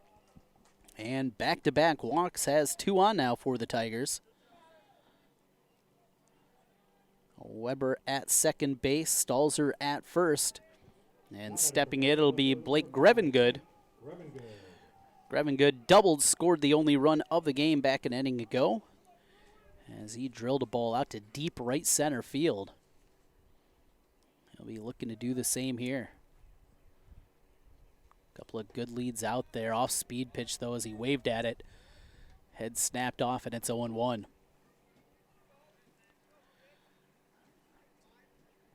And back-to-back walks, has 2 on now for the Tigers. Weber at second base, Stalzer at first. And stepping in, it'll be Blake Grevengood. Grevengood doubled, scored the only run of the game back an inning ago, as he drilled a ball out to deep right center field. He'll be looking to do the same here. Couple of good leads out there. Off speed pitch, though, as he waved at it. Head snapped off, and it's 0-1.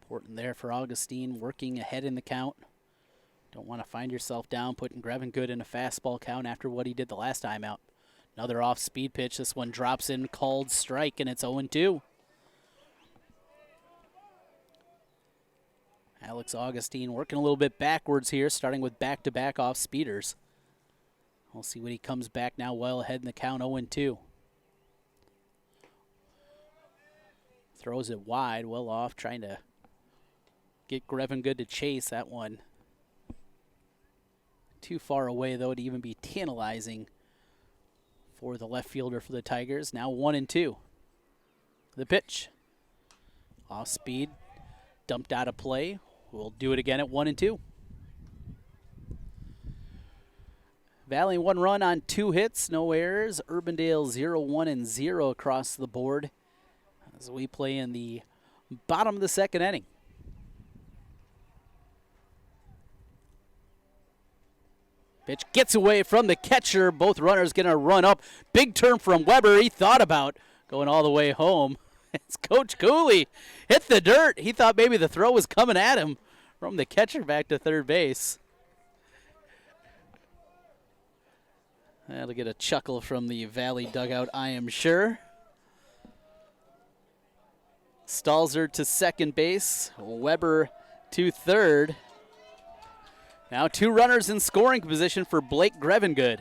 Important there for Augustine, working ahead in the count. Don't want to find yourself down putting Grevengood in a fastball count after what he did the last time out. Another off speed pitch. This one drops in, called strike, and it's 0-2. Alex Augustine working a little bit backwards here, starting with back-to-back off speeders. We'll see when he comes back now, well ahead in the count, 0-2. Throws it wide, well off, trying to get Grevengood to chase that one. Too far away, though, to even be tantalizing for the left fielder for the Tigers. Now 1-2. The pitch. Off speed, dumped out of play. We'll do it again at 1-2. Valley 1 run on 2 hits, no errors. Urbandale 0-1-0 across the board as we play in the bottom of the second inning. Pitch gets away from the catcher. Both runners going to run up. Big turn from Weber. He thought about going all the way home. It's Coach Cooley hit the dirt. He thought maybe the throw was coming at him from the catcher back to third base. That'll get a chuckle from the Valley dugout, I am sure. Stalzer to second base. Weber to third. Now 2 runners in scoring position for Blake Grevengood.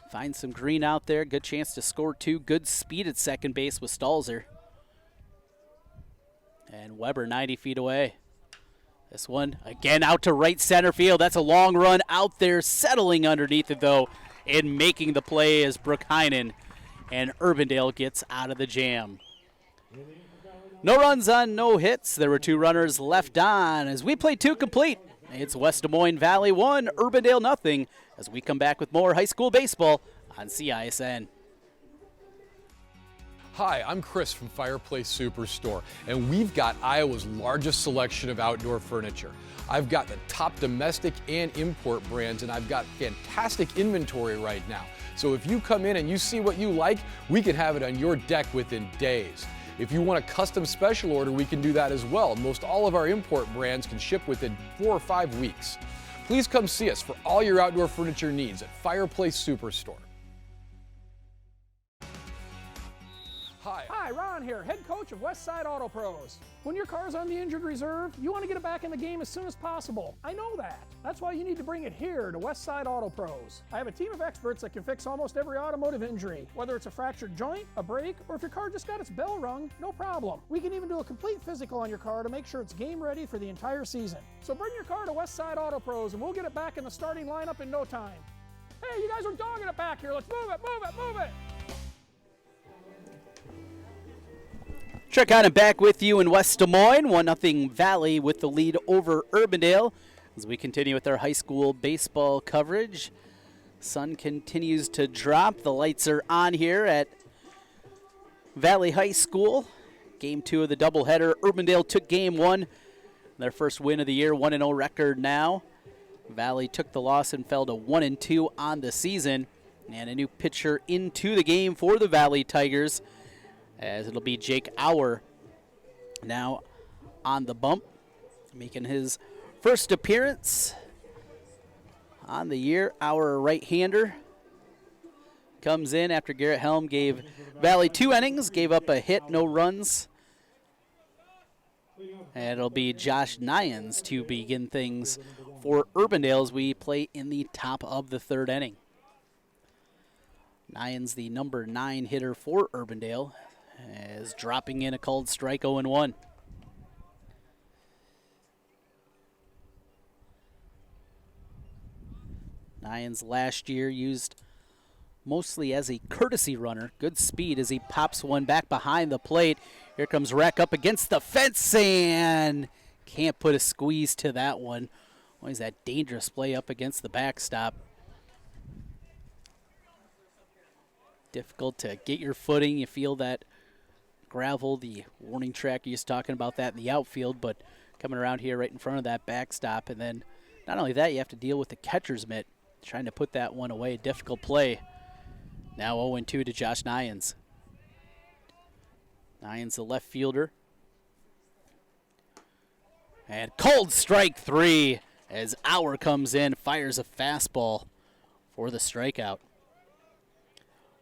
Finds some green out there. Good chance to score 2. Good speed at second base with Stalzer. And Weber 90 feet away. This one again out to right center field. That's a long run out there, settling underneath it though, and making the play as Brooke Heinen, and Urbandale gets out of the jam. No runs on no hits. There were 2 runners left on as we play 2 complete. It's West Des Moines Valley 1, Urbandale nothing, as we come back with more high school baseball on CISN. Hi, I'm Chris from Fireplace Superstore, and we've got Iowa's largest selection of outdoor furniture. I've got the top domestic and import brands, and I've got fantastic inventory right now. So if you come in and you see what you like, we can have it on your deck within days. If you want a custom special order, we can do that as well. Most all of our import brands can ship within 4 or 5 weeks. Please come see us for all your outdoor furniture needs at Fireplace Superstore. Hi, Ron here, head coach of Westside Auto Pros. When your car's on the injured reserve, you want to get it back in the game as soon as possible. I know that. That's why you need to bring it here to Westside Auto Pros. I have a team of experts that can fix almost every automotive injury. Whether it's a fractured joint, a brake, or if your car just got its bell rung, no problem. We can even do a complete physical on your car to make sure it's game ready for the entire season. So bring your car to Westside Auto Pros and we'll get it back in the starting lineup in no time. Hey, you guys are dogging it back here. Let's move it, move it, move it. Chuck on and back with you in West Des Moines. 1-0 Valley with the lead over Urbandale as we continue with our high school baseball coverage. Sun continues to drop. The lights are on here at Valley High School. Game 2 of the doubleheader. Urbandale took game 1. Their first win of the year, 1-0 record now. Valley took the loss and fell to 1-2 on the season. And a new pitcher into the game for the Valley Tigers, as it'll be Jake Auer now on the bump, making his first appearance on the year. Auer, a right-hander, comes in after Garrett Helm gave Valley 2 innings, gave up a hit, no runs. And it'll be Josh Nyans to begin things for Urbandale as we play in the top of the 3rd inning. Nyans, the number 9 hitter for Urbandale, is dropping in a called strike, 0-1. Nyans last year used mostly as a courtesy runner. Good speed as he pops one back behind the plate. Here comes Rack up against the fence and can't put a squeeze to that one. Always that dangerous play up against the backstop. Difficult to get your footing. You feel that gravel, the warning track, you're just talking about that in the outfield, but coming around here right in front of that backstop. And then not only that, you have to deal with the catcher's mitt, trying to put that one away. Difficult play. Now 0-2 to Josh Nyans. Nyans, the left fielder. And cold strike 3 as Auer comes in, fires a fastball for the strikeout.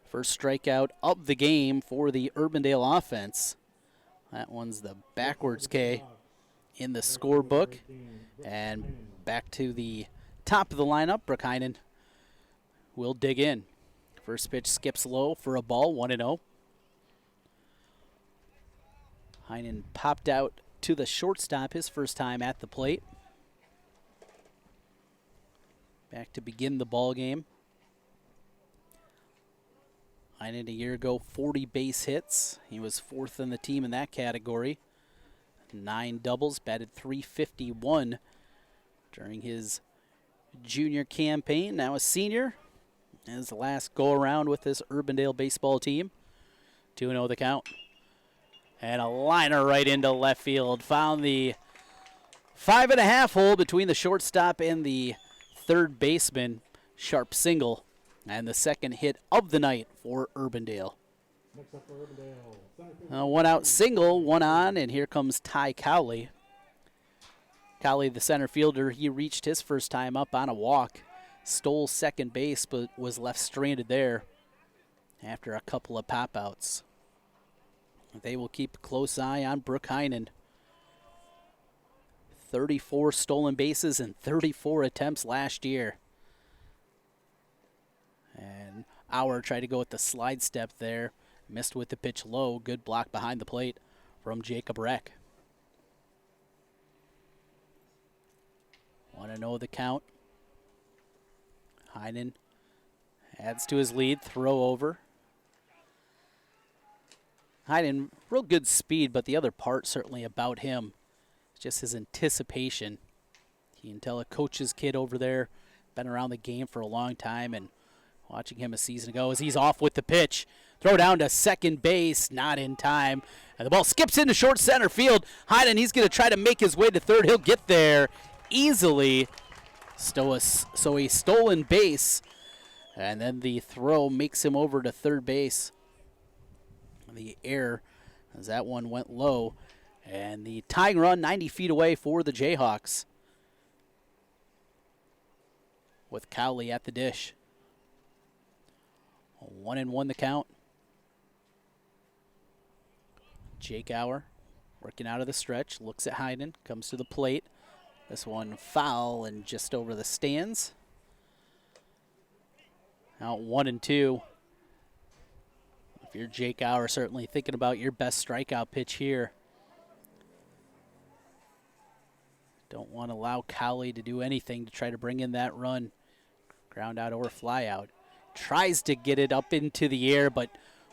First strikeout of the game for the Urbandale offense. That one's the backwards K in the scorebook. And back to the top of the lineup, Brookheinen will dig in. First pitch skips low for a ball, 1-0. Heinen popped out to the shortstop his first time at the plate. Back to begin the ball game. Heinen a year ago, 40 base hits. He was 4th in the team in that category. 9 doubles, batted .351 during his junior campaign. Now a senior. His last go-around with this Urbandale baseball team. 2-0 the count. And a liner right into left field. Found the 5.5 hole between the shortstop and the third baseman. Sharp single. And the second hit of the night for Urbandale. One out single, one on, and here comes Ty Cowley. Cowley, the center fielder, he reached his first time up on a walk. Stole second base, but was left stranded there after a couple of pop-outs. They will keep a close eye on Brookheinen. 34 stolen bases and 34 attempts last year. And Auer tried to go with the slide step there. Missed with the pitch low. Good block behind the plate from Jacob Reck. 1-0 the count. Heinen adds to his lead. Throw over. Heinen, real good speed, but the other part certainly about him is just his anticipation. You can tell a coach's kid over there, been around the game for a long time, and watching him a season ago as he's off with the pitch. Throw down to second base, not in time. And the ball skips into short center field. Hyden, he's going to try to make his way to third. He'll get there easily. So a stolen base. And then the throw makes him over to third base. The error, as that one went low. And the tying run 90 feet away for the Jayhawks. With Cowley at the dish. 1-1 the count. Jake Auer working out of the stretch, looks at Hyden, comes to the plate. This one foul and just over the stands. Out 1-2. If you're Jake Auer, certainly thinking about your best strikeout pitch here. Don't want to allow Cowley to do anything to try to bring in that run. Ground out or fly out. Tries to get it up into the air, but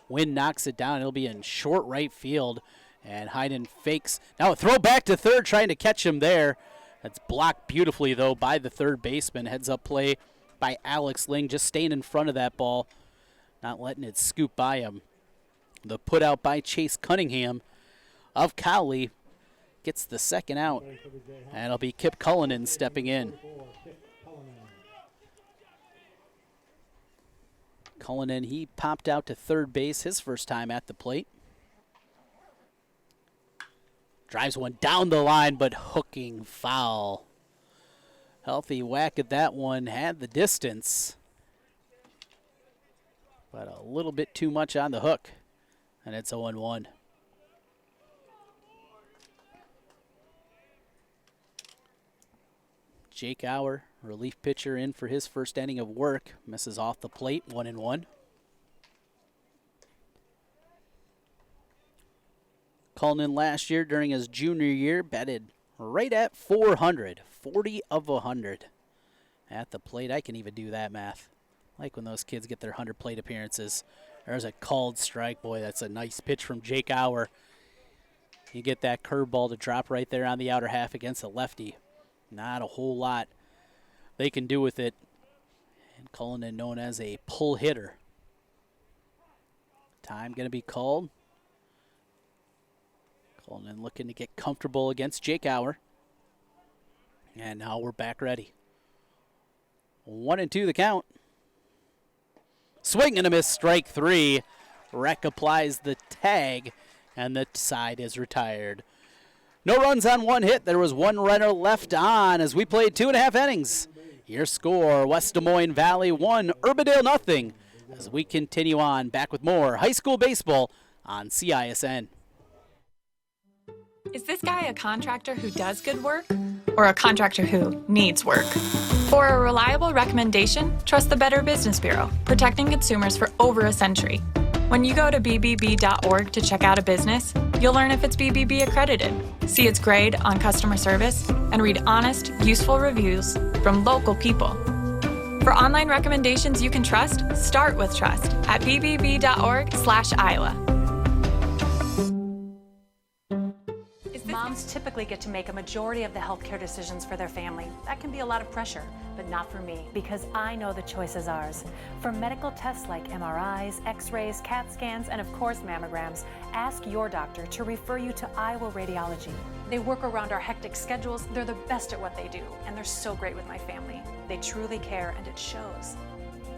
Wynn knocks it down. It'll be in short right field. And Hyden fakes. Now a throw back to third, trying to catch him there. That's blocked beautifully, though, by the third baseman. Heads up play by Alex Ling, just staying in front of that ball, not letting it scoop by him. The put out by Chase Cunningham of Cowley gets the second out. And it'll be Kip Cullinan stepping in. Cullinan, he popped out to third base his first time at the plate. Drives one down the line, but hooking foul. Healthy whack at that one, had the distance. But a little bit too much on the hook. And it's 0-1. Jake Auer, relief pitcher, in for his first inning of work. Misses off the plate, 1-1. Cullinan last year during his junior year batted right at 400, 40 of 100 at the plate. I can even do that math. Like when those kids get their 100 plate appearances. There's a called strike. Boy, that's a nice pitch from Jake Auer. You get that curveball to drop right there on the outer half against the lefty. Not a whole lot they can do with it. And Cullinan known as a pull hitter. Time going to be called. Cullinan looking to get comfortable against Jake Auer. And now we're back ready. 1-2 the count. Swing and a miss, strike three. Reck applies the tag, and the side is retired. No runs on one hit. There was one runner left on as we played 2.5 innings. Your score, West Des Moines Valley 1, Urbandale 0. As we continue on, back with more high school baseball on CISN. Is this guy a contractor who does good work or a contractor who needs work? For a reliable recommendation, trust the Better Business Bureau, protecting consumers for over a century. When you go to bbb.org to check out a business, you'll learn if it's BBB accredited, see its grade on customer service, and read honest, useful reviews from local people. For online recommendations you can trust, start with trust at bbb.org/Iowa. Moms typically get to make a majority of the healthcare decisions for their family. That can be a lot of pressure, but not for me, because I know the choice is ours. For medical tests like MRIs, X-rays, CAT scans, and of course mammograms, ask your doctor to refer you to Iowa Radiology. They work around our hectic schedules, they're the best at what they do, and they're so great with my family. They truly care, and it shows.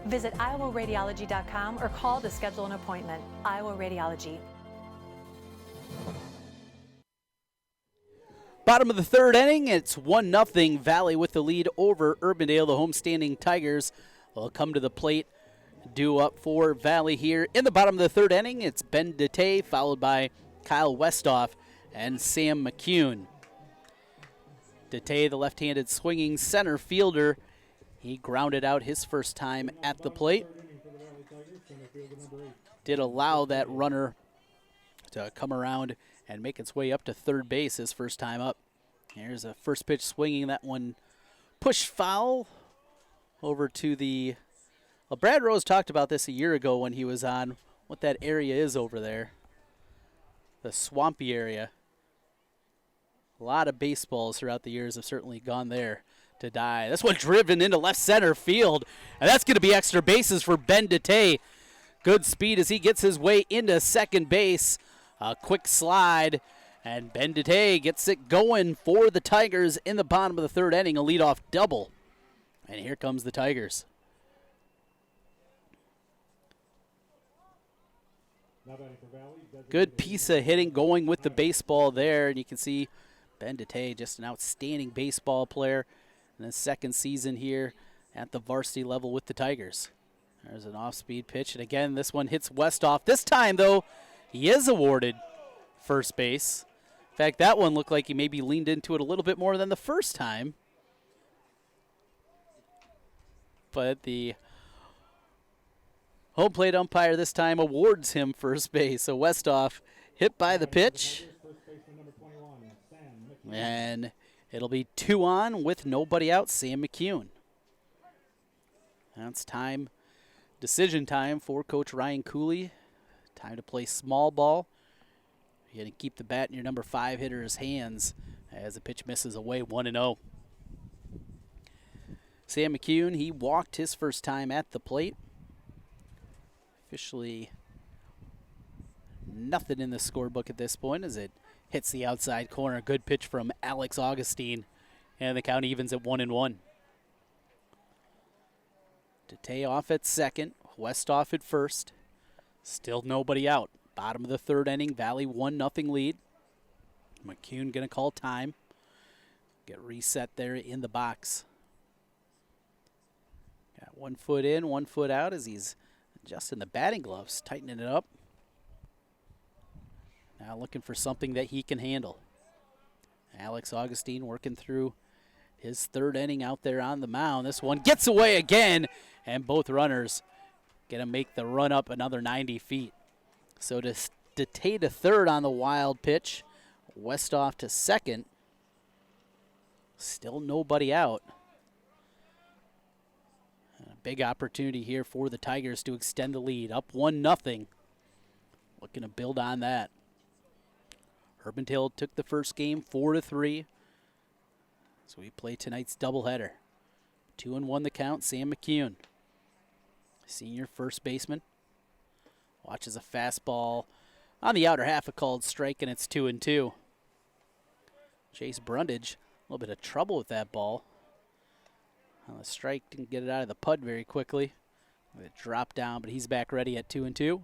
Visit iowaradiology.com or call to schedule an appointment. Iowa Radiology. Bottom of the third inning, it's 1-0 Valley with the lead over Urbandale. The homestanding Tigers will come to the plate, due up for Valley here. In the bottom of the third inning, it's Ben DeTay, followed by Kyle Westhoff and Sam McCune. DeTay, the left-handed swinging center fielder, he grounded out his first time at the plate. Did allow that runner to come around and make its way up to third base his first time up. Here's a first pitch swinging. That one push foul over to the... Well, Brad Rose talked about this a year ago when he was on, what that area is over there. The swampy area. A lot of baseballs throughout the years have certainly gone there to die. This one driven into left center field, and that's going to be extra bases for Ben DeTay. Good speed as he gets his way into second base. A quick slide, and Ben Dete gets it going for the Tigers in the bottom of the third inning, a leadoff double. And here comes the Tigers. Good piece of hitting going with the baseball there, and you can see Ben Dete, just an outstanding baseball player in his second season here at the varsity level with the Tigers. There's an off-speed pitch, and again, this one hits Westhoff. This time, though, he is awarded first base. In fact, that one looked like he maybe leaned into it a little bit more than the first time. But the home plate umpire this time awards him first base. So Westhoff hit by the pitch. And it'll be 2 on with nobody out, Sam McCune. That's time, decision time for Coach Ryan Cooley. Time to play small ball. You're going to keep the bat in your number 5 hitter's hands as the pitch misses away 1-0. Sam McCune, he walked his first time at the plate. Officially nothing in the scorebook at this point as it hits the outside corner. Good pitch from Alex Augustine, and the count evens at 1-1. Dete off at second, Westhoff at first. Still nobody out. Bottom of the third inning, Valley 1-0 lead. McCune going to call time. Get reset there in the box. Got 1 foot in, 1 foot out as he's adjusting the batting gloves, tightening it up. Now looking for something that he can handle. Alex Augustine working through his third inning out there on the mound. This one gets away again, and both runners going to make the run up another 90 feet. So to Dete to third on the wild pitch. Westhoff to second. Still nobody out. And a big opportunity here for the Tigers to extend the lead. Up 1-0. Looking to build on that. Urbandale took the first game 4-3. So we play tonight's doubleheader. 2-1 the count, Sam McCune. Senior first baseman. Watches a fastball on the outer half, a called strike, and it's 2-2. Chase Brundage, a little bit of trouble with that ball. Well, the strike didn't get it out of the PUD very quickly. It dropped down, but he's back ready at 2-2,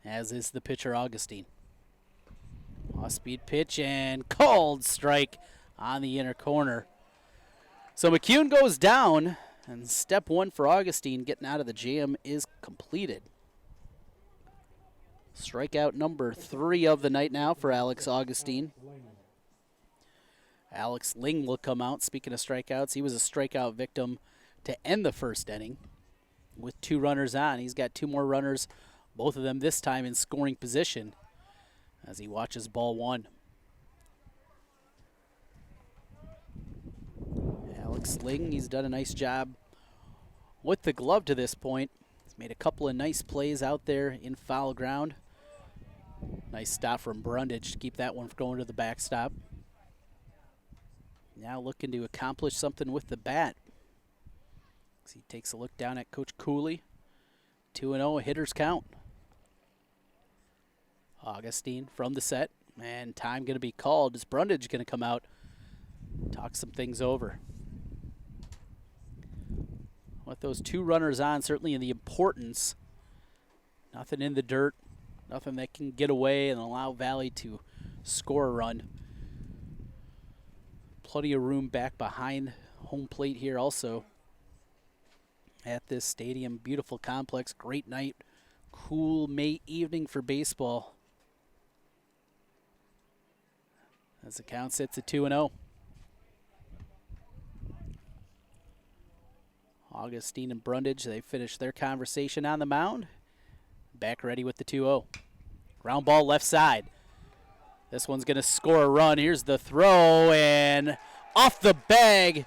as is the pitcher Augustine. Off-speed pitch and called strike on the inner corner. So McCune goes down, and step one for Augustine getting out of the jam is completed. Strikeout number 3 of the night now for Alex Augustine. Alex Ling will come out. Speaking of strikeouts, he was a strikeout victim to end the first inning with 2 runners on. He's got 2 more runners, both of them this time in scoring position as he watches ball 1. Alex Ling, he's done a nice job with the glove to this point. He's made a couple of nice plays out there in foul ground. Nice stop from Brundage to keep that one from going to the backstop. Now looking to accomplish something with the bat. As he takes a look down at Coach Cooley. 2-0, a hitter's count. Augustine from the set, and time going to be called. Is Brundage going to come out, talk some things over? With those 2 runners on, certainly in the importance. Nothing in the dirt, nothing that can get away and allow Valley to score a run. Plenty of room back behind home plate here also at this stadium. Beautiful complex, great night, cool May evening for baseball. As the count sits at 2-0. Augustine and Brundage, they finish their conversation on the mound. Back ready with the 2-0. Ground ball left side. This one's going to score a run. Here's the throw, and off the bag.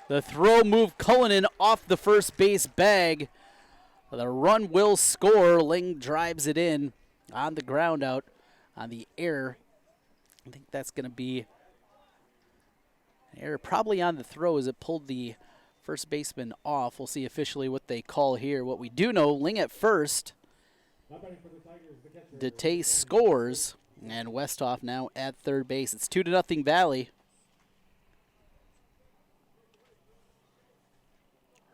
The throw moved Cullinan off the first base bag. The run will score. Ling drives it in on the ground out on the air. I think that's going to be an error probably on the throw as it pulled the first baseman off. We'll see officially what they call here. What we do know, Ling at first. DeTay scores, and Westhoff now at third base. It's 2-0 Valley.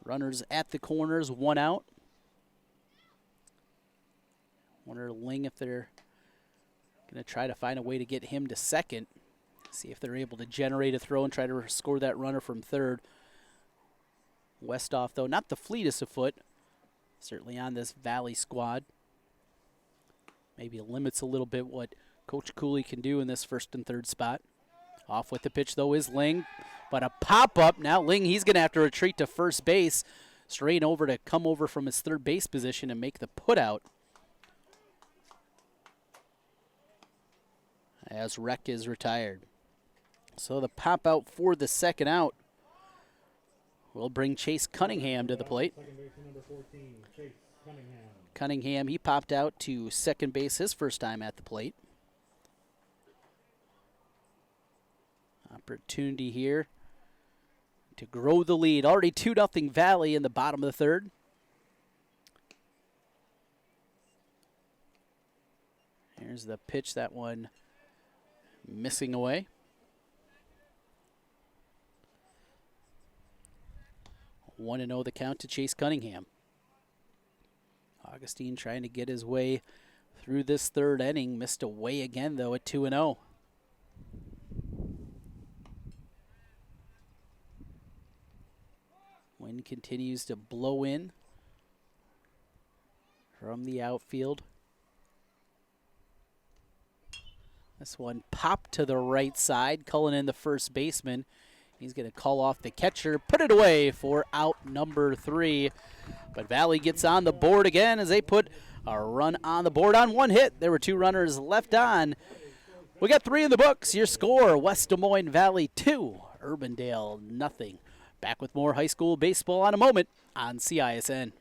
Runners at the corners, 1 out. Wonder Ling if they're going to try to find a way to get him to second. See if they're able to generate a throw and try to score that runner from third. Westhoff, though, not the fleetest of foot. Certainly on this Valley squad. Maybe limits a little bit what Coach Cooley can do in this first and third spot. Off with the pitch, though, is Ling. But a pop-up. Now Ling, he's going to have to retreat to first base. Strain over to come over from his third base position and make the put-out. As Reck is retired. So the pop-out for the second out will bring Chase Cunningham to the plate. Cunningham, he popped out to second base his first time at the plate. Opportunity here to grow the lead. Already 2-0 Valley in the bottom of the third. Here's the pitch, that one missing away. 1-0 the count to Chase Cunningham. Augustine trying to get his way through this third inning. Missed away again, though, at 2-0. Wind continues to blow in from the outfield. This one popped to the right side. Cullinan, the first baseman. He's going to call off the catcher, put it away for out number 3. But Valley gets on the board again as they put a run on the board on one hit. There were 2 runners left on. We got 3 in the books. Your score, West Des Moines Valley 2, Urbandale nothing. Back with more high school baseball in a moment on CISN.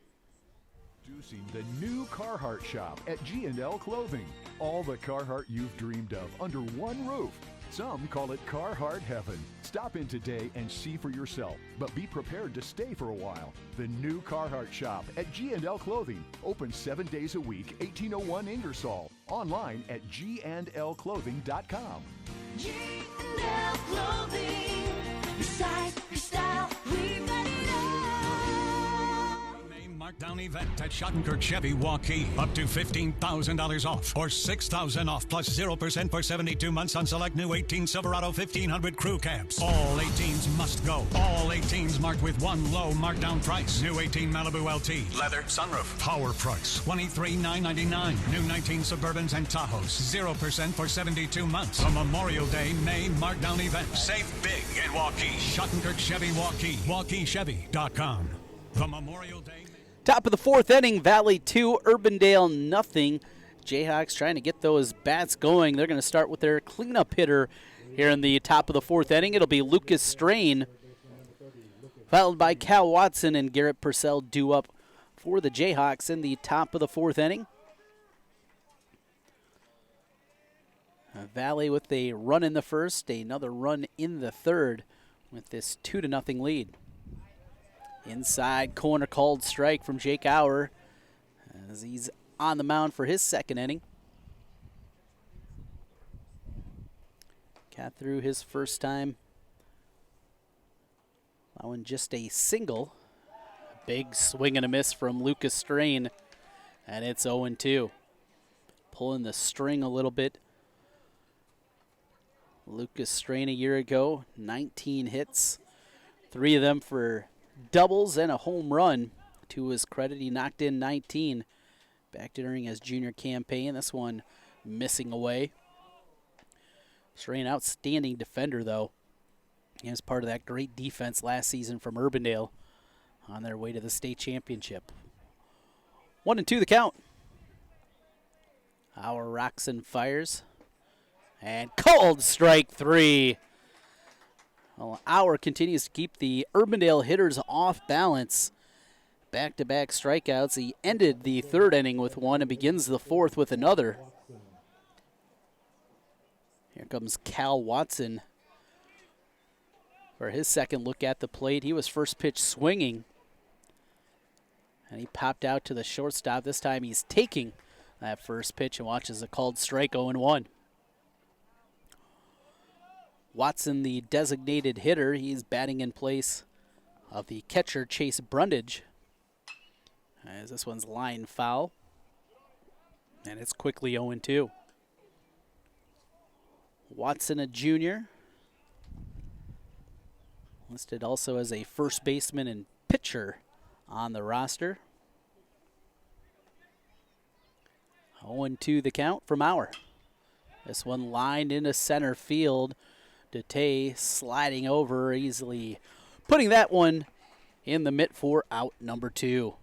Introducing the new Carhartt shop at G&L Clothing. All the Carhartt you've dreamed of under one roof. Some call it Carhartt Heaven. Stop in today and see for yourself, but be prepared to stay for a while. The new Carhartt shop at G&L Clothing. Open 7 days a week, 1801 Ingersoll. Online at gnlclothing.com. G&L Clothing. Your size, your style, we've got it all. Markdown event at Schottenkirk Chevy Waukee. Up to $15,000 off or $6,000 off plus 0% for 72 months on select new 18 Silverado 1500 crew cabs. All 18s must go. All 18s marked with one low markdown price. New 18 Malibu LT. Leather sunroof. Power price. $23,999. New 19 Suburbans and Tahoes. 0% for 72 months. A Memorial Day May markdown event. Save big in Waukee. Schottenkirk Chevy Waukee. WaukeeChevy.com. The Memorial Day. Top of the fourth inning, Valley 2, Urbandale nothing. Jayhawks trying to get those bats going. They're going to start with their cleanup hitter here in the top of the fourth inning. It'll be Lucas Strain, followed by Cal Watson and Garrett Purcell due up for the Jayhawks in the top of the fourth inning. Valley with a run in the first, another run in the third with this 2-0 lead. Inside corner called strike from Jake Auer as he's on the mound for his second inning. Got through his first time, allowing just a single. A big swing and a miss from Lucas Strain, and it's 0-2. Pulling the string a little bit. Lucas Strain a year ago, 19 hits, 3 of them for doubles and a home run. To his credit, he knocked in 19 back during his junior campaign. This one missing away. Strain, outstanding defender, though. He was part of that great defense last season from Urbandale on their way to the state championship. 1-2 the count. Our rocks and fires. And called strike 3. Well, Auer continues to keep the Urbandale hitters off balance. Back-to-back strikeouts. He ended the third inning with one and begins the fourth with another. Here comes Cal Watson for his second look at the plate. He was first pitch swinging, and he popped out to the shortstop. This time he's taking that first pitch and watches a called strike 0-1. Watson, the designated hitter, he's batting in place of the catcher Chase Brundage. As this one's line foul. And it's quickly 0-2. Watson, a junior. Listed also as a first baseman and pitcher on the roster. 0-2 the count from Auer. This one lined into center field. Dete sliding over easily, putting that one in the mitt for out number 2.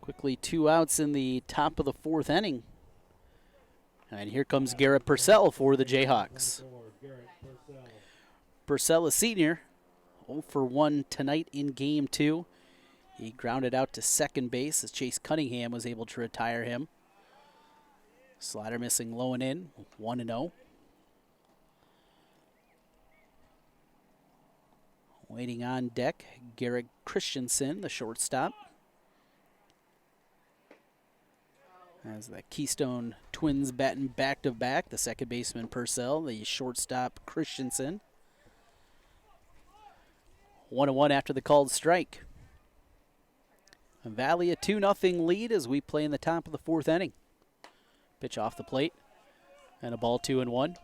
Quickly 2 outs in the top of the 4th inning. And here comes Garrett Purcell for the Jayhawks. Purcell, a senior, 0 for 1 tonight in Game 2. He grounded out to second base as Chase Cunningham was able to retire him. Slider missing low and in, 1-0. Waiting on deck, Garrett Christensen, the shortstop. As the Keystone Twins batting back-to-back, the second baseman Purcell, the shortstop Christensen. 1-1 after the called strike. Valley a 2-0 lead as we play in the top of the 4th inning. Pitch off the plate and a ball 2-1.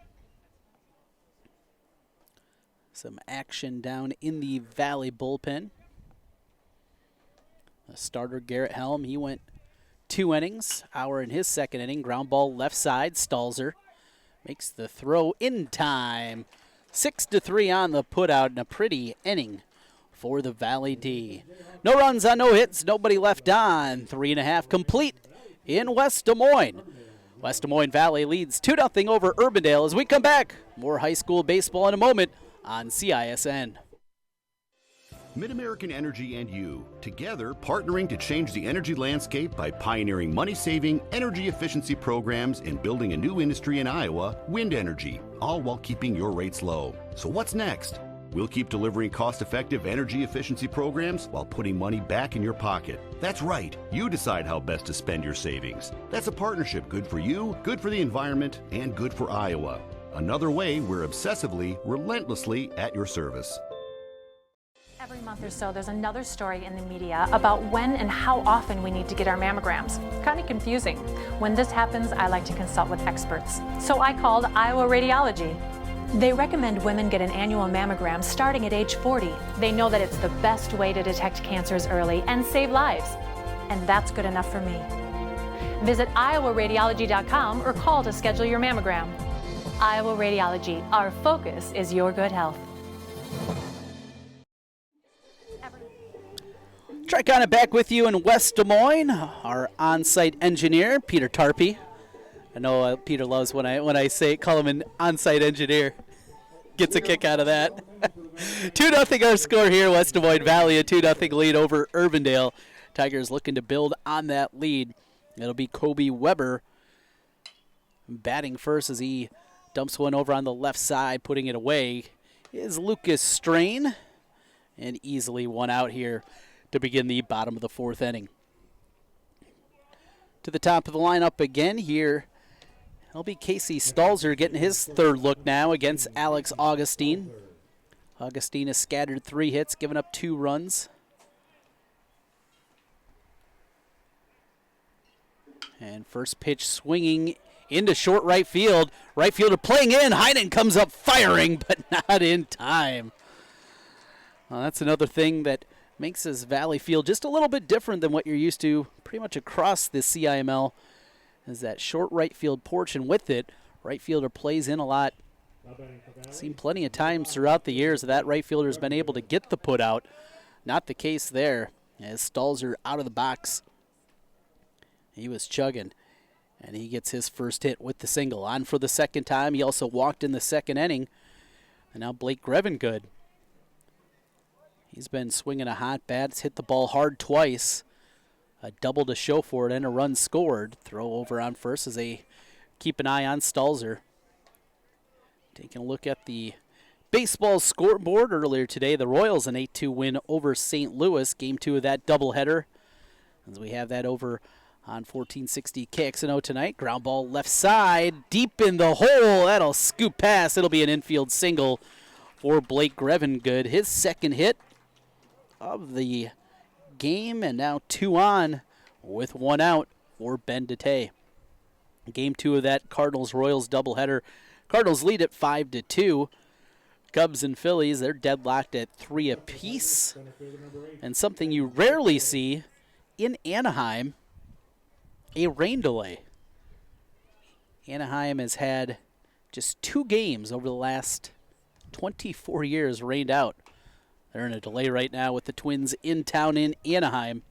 Some action down in the Valley bullpen. The starter Garrett Helm, he went 2 innings. Auer in his second inning, ground ball left side. Stalzer makes the throw in time. 6-3 on the putout and a pretty inning for the Valley D. No runs on no hits, nobody left on. 3.5 complete in West Des Moines. West Des Moines Valley leads 2-0 over Urbandale. As we come back, more high school baseball in a moment on CISN. Mid-American Energy and you, together partnering to change the energy landscape by pioneering money-saving, energy efficiency programs and building a new industry in Iowa, wind energy, all while keeping your rates low. So what's next? We'll keep delivering cost-effective energy efficiency programs while putting money back in your pocket. That's right. You decide how best to spend your savings. That's a partnership good for you, good for the environment, and good for Iowa. Another way we're obsessively, relentlessly at your service. Every month or so, there's another story in the media about when and how often we need to get our mammograms. It's kind of confusing. When this happens, I like to consult with experts. So I called Iowa Radiology. They recommend women get an annual mammogram starting at age 40. They know that it's the best way to detect cancers early and save lives. And that's good enough for me. Visit iowaradiology.com or call to schedule your mammogram. Iowa Radiology, our focus is your good health. Tricon back with you in West Des Moines. Our on-site engineer, Peter Tarpey. I know Peter loves when I say call him an on-site engineer. Gets a kick out of that. 2-0 our score here. West Des Moines Valley, a 2-0 lead over Urbandale. Tigers looking to build on that lead. It'll be Kobe Weber batting first as he dumps one over on the left side, putting it away. Is Lucas Strain, and easily one out here to begin the bottom of the 4th inning. To the top of the lineup again here, it'll be Casey Stalzer getting his 3rd look now against Alex Augustine. Augustine has scattered 3 hits, given up 2 runs. And first pitch swinging into short right field. Right fielder playing in. Heinen comes up firing, but not in time. Well, that's another thing that makes this Valley field just a little bit different than what you're used to pretty much across the CIML, is that short right field porch, and with it, right fielder plays in a lot. Seen plenty of times throughout the years that right fielder has been able to get the put out. Not the case there, as Stalzer out of the box. He was chugging, and he gets his first hit with the single. On for the second time. He also walked in the second inning, and now Blake Greven good. He's been swinging a hot bat. It's hit the ball hard twice. A double to show for it and a run scored. Throw over on first as they keep an eye on Stalzer. Taking a look at the baseball scoreboard earlier today. The Royals an 8-2 win over St. Louis. Game 2 of that doubleheader. As we have that over On 1460 KXNO tonight. Ground ball left side, deep in the hole. That'll scoop past. It'll be an infield single for Blake Grevengood. His second hit of the game, and now 2 on with 1 out for Ben DeTay. Game 2 of that Cardinals-Royals doubleheader. Cardinals lead at 5-2. Cubs and Phillies, they're deadlocked at 3 apiece. And something you rarely see in Anaheim, a rain delay. Anaheim has had just 2 games over the last 24 years rained out. They're in a delay right now with the Twins in town in Anaheim.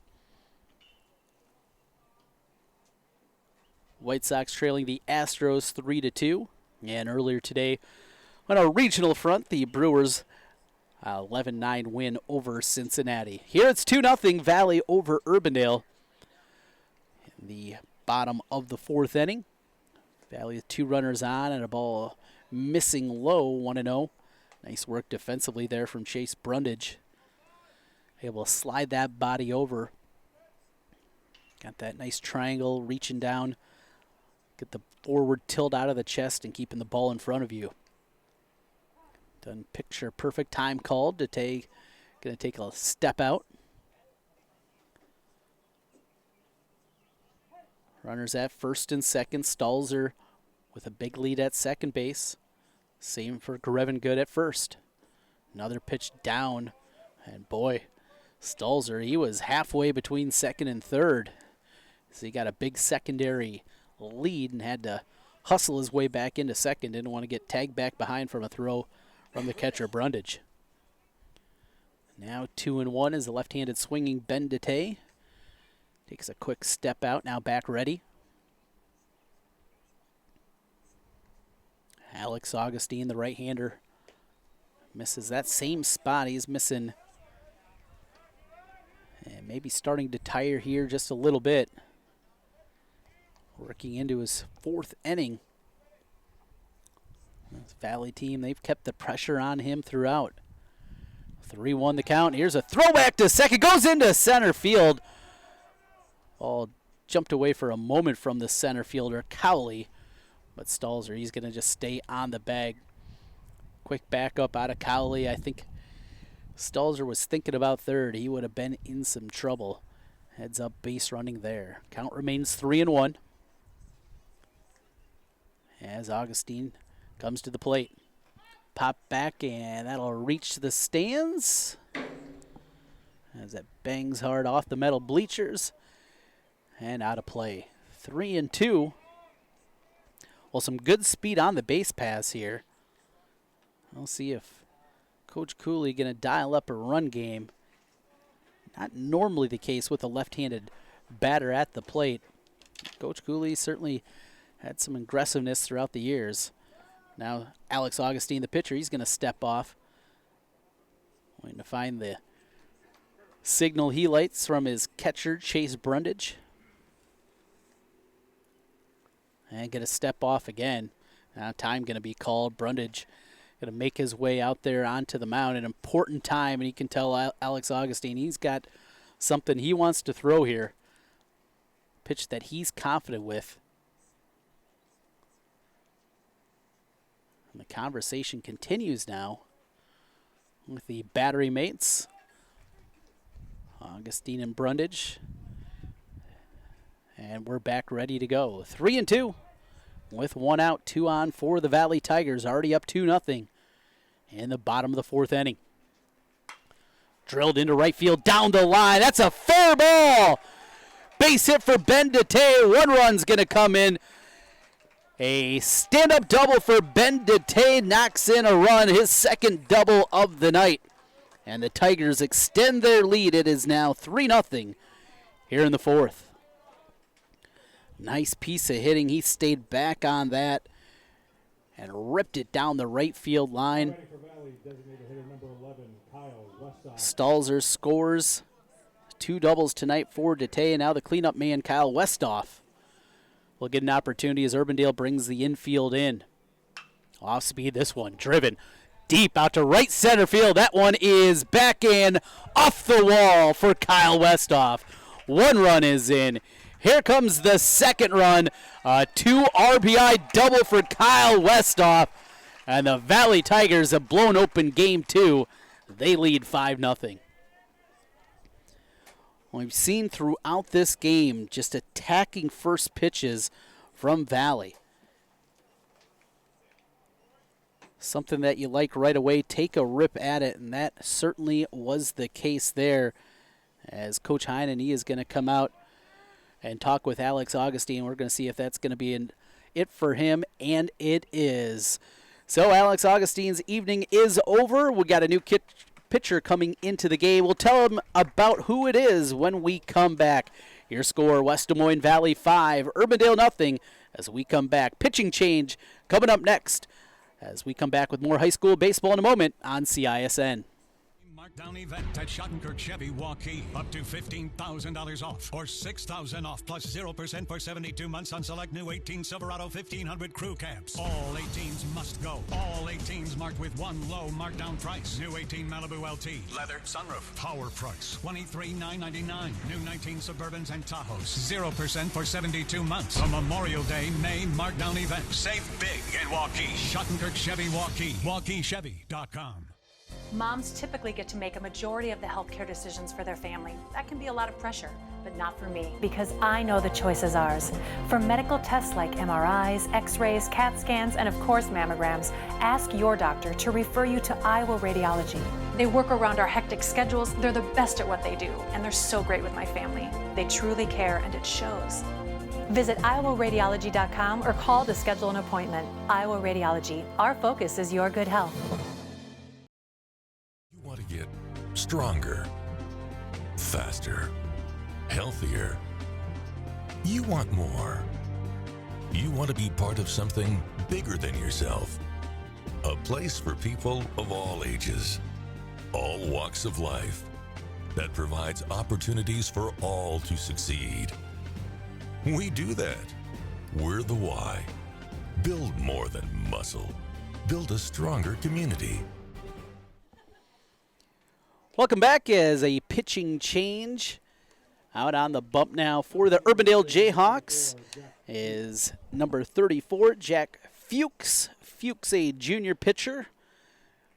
White Sox trailing the Astros 3-2. And earlier today, on a regional front, the Brewers 11-9 win over Cincinnati. Here it's 2-0 Valley over Urbandale. In the bottom of the 4th inning. Valley with 2 runners on and a ball missing low, 1-0. Nice work defensively there from Chase Brundage. Able to slide that body over. Got that nice triangle reaching down. Get the forward tilt out of the chest and keeping the ball in front of you. Done picture perfect time called to take. Going to take a step out. Runners at first and second. Stalzer with a big lead at second base. Same for Grevengood at first. Another pitch down. And boy, Stalzer, he was halfway between second and third. So he got a big secondary lead and had to hustle his way back into second. Didn't want to get tagged back behind from a throw from the catcher Brundage. Now 2-1 is the left-handed swinging Ben DeTay. Takes a quick step out, now back ready. Alex Augustine, the right-hander, misses that same spot. He's missing, and maybe starting to tire here just a little bit. Working into his 4th inning. This Valley team, they've kept the pressure on him throughout. 3-1 the count. Here's a throwback to second. Goes into center field. Ball jumped away for a moment from the center fielder, Cowley. But Stalzer, he's going to just stay on the bag. Quick backup out of Cowley. I think Stalzer was thinking about third. He would have been in some trouble. Heads up base running there. Count remains 3-1. As Augustine comes to the plate. Pop back, and that'll reach the stands. As it bangs hard off the metal bleachers. And out of play. 3-2. Well, some good speed on the base pass here. We'll see if Coach Cooley going to dial up a run game. Not normally the case with a left-handed batter at the plate. Coach Cooley certainly had some aggressiveness throughout the years. Now Alex Augustine, the pitcher, he's going to step off. Waiting to find the signal he lights from his catcher, Chase Brundage. And going to step off again. Now time going to be called. Brundage going to make his way out there onto the mound. An important time, and you can tell Alex Augustine he's got something he wants to throw here. Pitch that he's confident with. And the conversation continues now with the battery mates. Augustine and Brundage. And we're back ready to go. 3-2 with 1 out, 2 on for the Valley Tigers. Already up 2-0 in the bottom of the 4th inning. Drilled into right field, down the line. That's a fair ball. Base hit for Ben DeTay. 1 run's going to come in. A stand-up double for Ben DeTay. Knocks in a run, his 2nd double of the night. And the Tigers extend their lead. It is now 3-0 here in the 4th. Nice piece of hitting. He stayed back on that and ripped it down the right field line. Stalzer scores 2 doubles tonight for DeTay, and now the cleanup man, Kyle Westhoff, will get an opportunity as Urbandale brings the infield in. Off speed, this one driven deep out to right center field. That one is back in off the wall for Kyle Westhoff. 1 run is in Here comes the second run. 2 RBI double for Kyle Westhoff. And the Valley Tigers have blown open game 2. They lead 5-0. We've seen throughout this game just attacking first pitches from Valley. Something that you like right away, take a rip at it, and that certainly was the case there. As Coach Heinen, he is going to come out and talk with Alex Augustine. We're going to see if that's going to be it for him, and it is. So Alex Augustine's evening is over. We got a new pitcher coming into the game. We'll tell him about who it is when we come back. Your score, West Des Moines Valley 5, Urbandale nothing. As we come back, pitching change coming up next as we come back with more high school baseball in a moment on CISN. Markdown event at Schottenkirk Chevy Waukee. Up to $15,000 off or $6,000 off plus 0% for 72 months on select new 18 Silverado 1500 crew cabs. All 18s must go. All 18s marked with one low markdown price. New 18 Malibu LT. Leather sunroof. Power price. $23,999. New 19 Suburbans and Tahoes. 0% for 72 months. A Memorial Day May markdown event. Save big in Waukee. Schottenkirk Chevy Waukee. WaukeeChevy.com. Moms typically get to make a majority of the healthcare decisions for their family. That can be a lot of pressure, but not for me, because I know the choice is ours. For medical tests like MRIs, X-rays, CAT scans, and of course mammograms, ask your doctor to refer you to Iowa Radiology. They work around our hectic schedules, they're the best at what they do, and they're so great with my family. They truly care, and it shows. Visit iowaradiology.com or call to schedule an appointment. Iowa Radiology, our focus is your good health. Want to get stronger, faster, healthier. You want more. You want to be part of something bigger than yourself. A place for people of all ages, all walks of life, that provides opportunities for all to succeed. We do that. We're the why. Build more than muscle. Build a stronger community. Welcome back as a pitching change. Out on the bump now for the Urbandale Jayhawks is number 34, Jack Fuchs. Fuchs, a junior pitcher,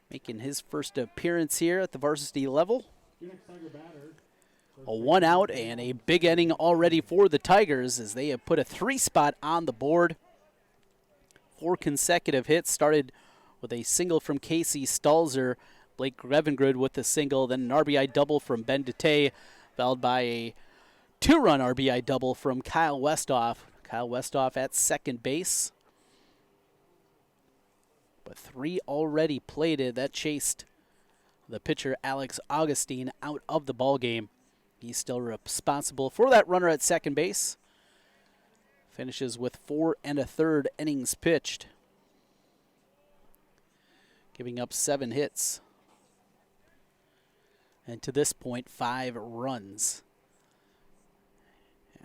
making his first appearance here at the varsity level. A 1 out and a big inning already for the Tigers as they have put a 3 spot on the board. 4 consecutive hits, started with a single from Casey Stalzer. Blake Grevengrud with a single, then an RBI double from Ben Dete, followed by a 2-run RBI double from Kyle Westhoff. Kyle Westhoff at second base. But 3 already plated. That chased the pitcher Alex Augustine out of the ballgame. He's still responsible for that runner at second base. Finishes with 4 1/3 innings pitched, giving up 7 hits. And to this point, 5 runs.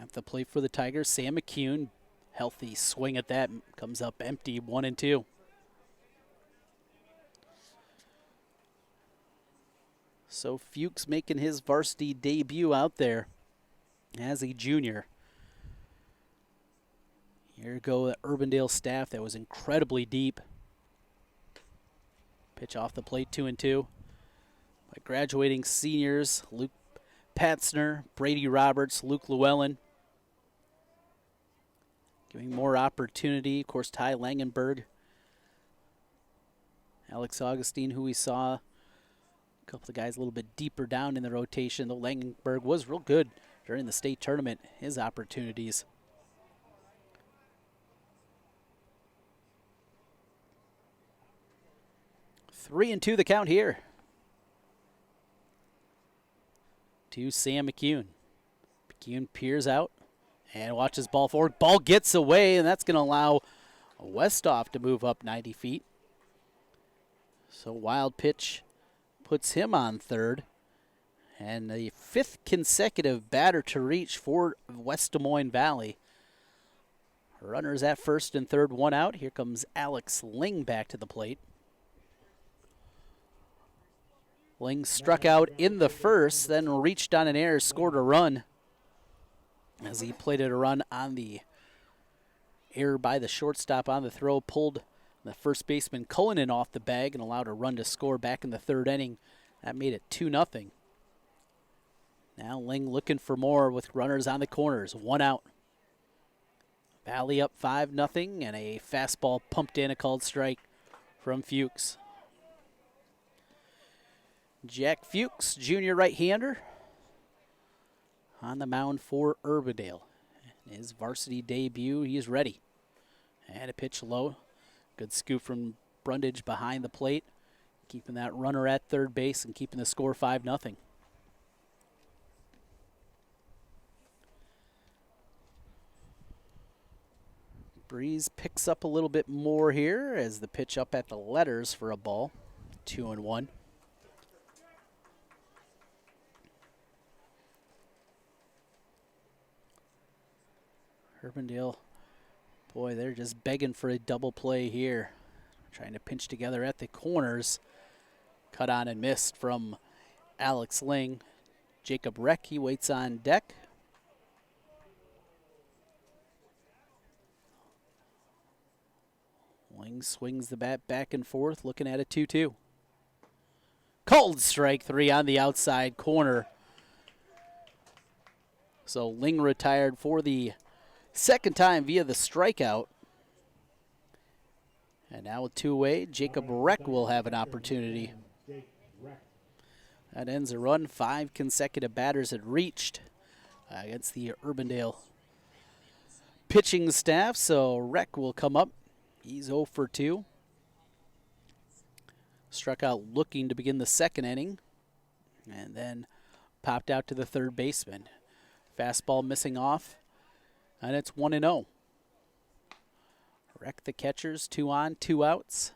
At the plate for the Tigers, Sam McCune, healthy swing at that, comes up empty, 1-2. So Fuchs making his varsity debut out there as a junior. Here go the Urbandale staff that was incredibly deep. Pitch off the plate, 2-2. By graduating seniors, Luke Patzner, Brady Roberts, Luke Llewellyn. Giving more opportunity, of course, Ty Langenberg. Alex Augustine, who we saw, a couple of guys a little bit deeper down in the rotation, though Langenberg was real good during the state tournament, his opportunities. Three and 2 the count here. To Sam McCune. McCune peers out and watches ball forward. Ball gets away, and that's going to allow Westhoff to move up 90 feet. So wild pitch puts him on third. And the 5th consecutive batter to reach for West Des Moines Valley. Runners at first and third, 1 out. Here comes Alex Ling back to the plate. Ling struck out in the first, then reached on an error, scored a run. as he plated a run on the error by the shortstop on the throw, pulled the first baseman Cullinan off the bag and allowed a run to score back in the third inning. That made it 2-0. Now Ling looking for more with runners on the corners. 1 out. Valley up 5-0, and a fastball pumped in, a called strike from Fuchs. Jack Fuchs, junior right-hander, on the mound for Urbandale. His varsity debut, he is ready. And a pitch low. Good scoop from Brundage behind the plate, keeping that runner at third base and keeping the score 5-0. Breeze picks up a little bit more here as the pitch up at the letters for a ball. 2-1. Urbandale, boy, they're just begging for a double play here. Trying to pinch together at the corners. Cut on and missed from Alex Ling. Jacob Reck, he waits on deck. Ling swings the bat back and forth, looking at a 2-2. Called strike 3 on the outside corner. So Ling retired for the second time via the strikeout. And now with 2 away, Jacob Reck will have an opportunity. That ends a run. 5 consecutive batters had reached against the Urbandale pitching staff. So Reck will come up. He's 0 for 2. Struck out looking to begin the second inning. And then popped out to the third baseman. Fastball missing off. And it's 1-0. Reck the catchers, 2 on, 2 outs.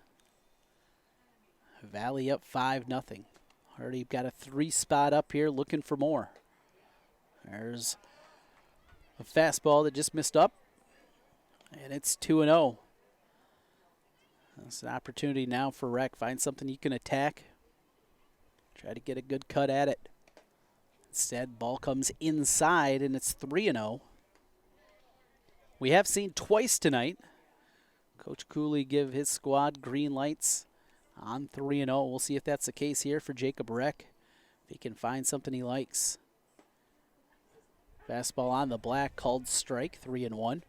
Valley up 5-0. Already got a 3 spot up here, looking for more. There's a fastball that just missed up. And it's 2-0. It's an opportunity now for Reck. Find something you can attack. Try to get a good cut at it. Instead, ball comes inside, and it's 3-0. We have seen twice tonight Coach Cooley give his squad green lights on 3-0. We'll see if that's the case here for Jacob Reck, if he can find something he likes. Fastball on the black, called strike, 3-1.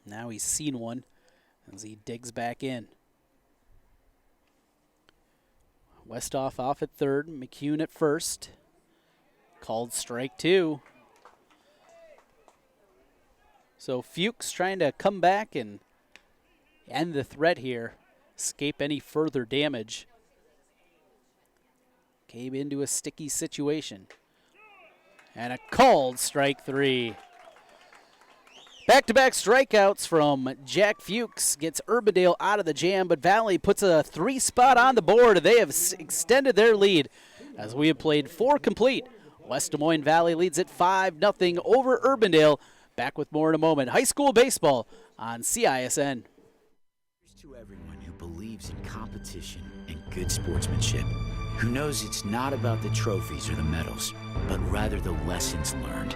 Now he's seen one as he digs back in. Westhoff off at third, McCune at first. Called strike 2. So Fuchs trying to come back and end the threat here, escape any further damage. Came into a sticky situation. And a called strike 3. Back-to-back strikeouts from Jack Fuchs gets Urbandale out of the jam, but Valley puts a 3 spot on the board. They have extended their lead as we have played 4 complete. West Des Moines Valley leads at 5-0 over Urbandale. Back with more in a moment. High school baseball on CISN. To everyone who believes in competition and good sportsmanship, who knows it's not about the trophies or the medals, but rather the lessons learned.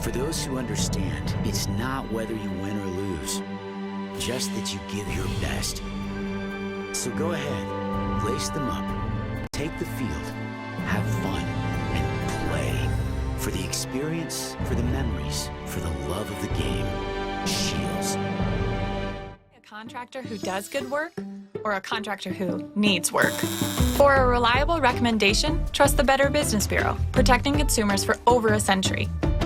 For those who understand, it's not whether you win or lose, just that you give your best. So go ahead, lace them up, take the field, have fun, and play. For the experience, for the memories, for the love of the game. Shields. A contractor who does good work or a contractor who needs work? For a reliable recommendation, trust the Better Business Bureau, protecting consumers for over a century.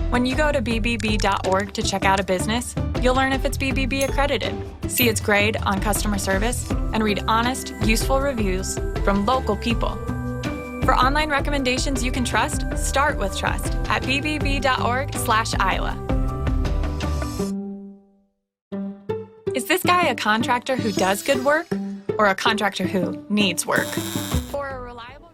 When you go to bbb.org to check out a business, you'll learn if it's BBB accredited, see its grade on customer service, and read honest, useful reviews from local people. For online recommendations you can trust, start with trust at bbb.org/Iowa. Is this guy a contractor who does good work or a contractor who needs work? For a reliable...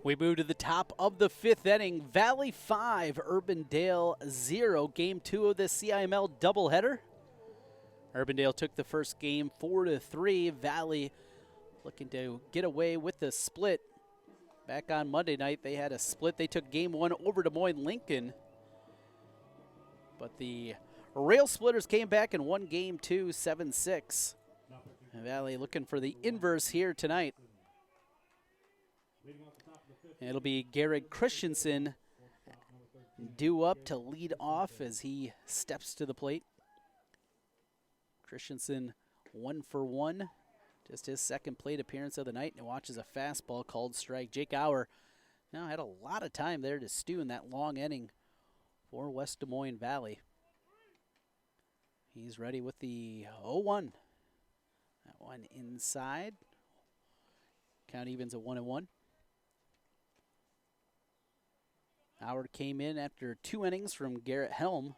We move to the top of the 5th inning. Valley 5, Urbandale 0. Game 2 of the CIML doubleheader. Urbandale took the first game 4-3. Valley looking to get away with the split Back on Monday night, they had a split. They took game 1 over Des Moines Lincoln. But the Rail Splitters came back and won game 2, 7-6. Valley looking for the inverse here tonight. And it'll be Garrett Christensen due up to lead off as he steps to the plate. Christensen 1 for 1. Just his second plate appearance of the night, and watches a fastball called strike. Jake Auer now had a lot of time there to stew in that long inning for West Des Moines Valley. He's ready with the 0-1. That one inside. Count evens at 1-1. Howard came in after 2 innings from Garrett Helm.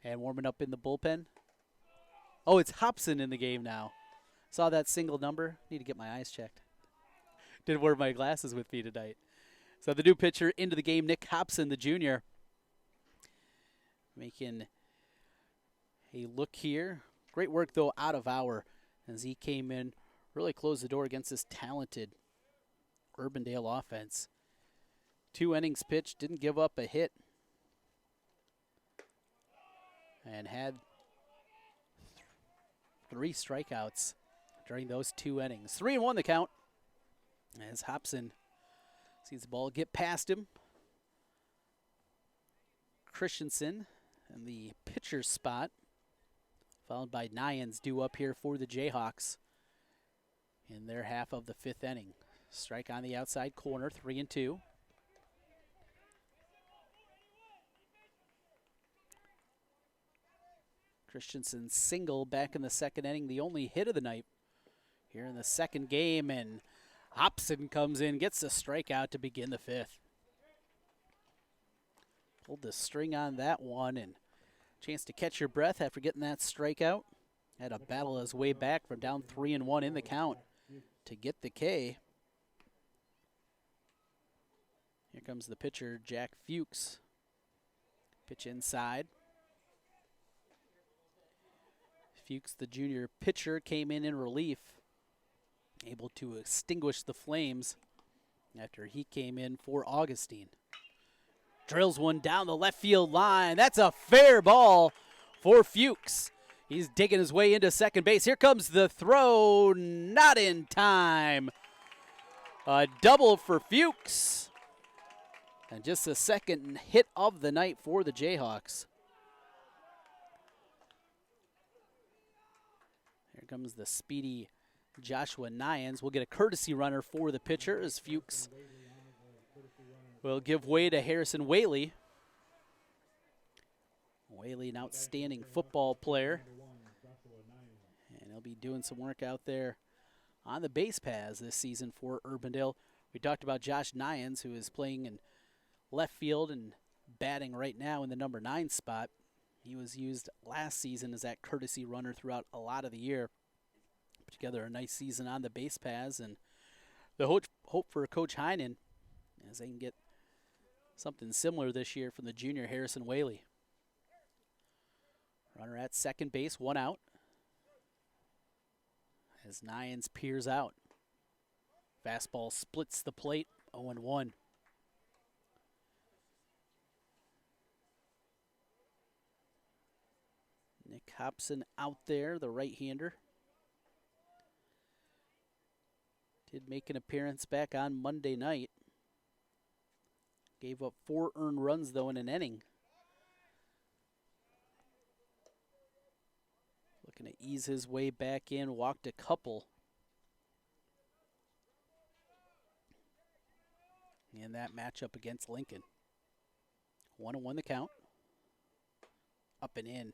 And warming up in the bullpen. Oh, it's Hobson in the game now. Saw that single number. Need to get my eyes checked. Didn't wear my glasses with me tonight. So the new pitcher into the game, Nick Hobson, the junior. Making a look here. Great work, though, out of Auer as he came in. Really closed the door against this talented Urbandale offense. 2 innings pitched, didn't give up a hit. And had 3 strikeouts during those 2 innings. 3-1 the count as Hobson sees the ball get past him. Christensen in the pitcher's spot, followed by Nyans due up here for the Jayhawks in their half of the 5th inning. Strike on the outside corner, 3-2. Christensen single back in the 2nd inning, the only hit of the night here in the 2nd game, and Hobson comes in, gets the strikeout to begin the 5th. Pulled the string on that one, and chance to catch your breath after getting that strikeout. Had to battle his way back from down 3-1 in the count to get the K. Here comes the pitcher, Jack Fuchs. Pitch inside. Fuchs, the junior pitcher, came in relief, able to extinguish the flames after he came in for Augustine. Drills one down the left field line. That's a fair ball for Fuchs. He's digging his way into second base. Here comes the throw, not in time. A double for Fuchs. And just the 2nd hit of the night for the Jayhawks. Here comes the speedy Joshua Nyans. We'll get a courtesy runner for the pitcher as Fuchs will give way to Harrison Whaley. Whaley, an outstanding football player. And he'll be doing some work out there on the base paths this season for Urbandale. We talked about Josh Nyans, who is playing in left field and batting right now in the number 9 spot. He was used last season as that courtesy runner throughout a lot of the year. Put together a nice season on the base paths, and the hope for Coach Heinen as they can get something similar this year from the junior Harrison Whaley. Runner at second base, 1 out. As Nyans peers out. Fastball splits the plate, 0-1. Nick Hobson out there, the right-hander. Did make an appearance back on Monday night. Gave up 4 earned runs, though, in an inning. Looking to ease his way back in, walked a couple. In that matchup against Lincoln. 1-1 the count. Up and in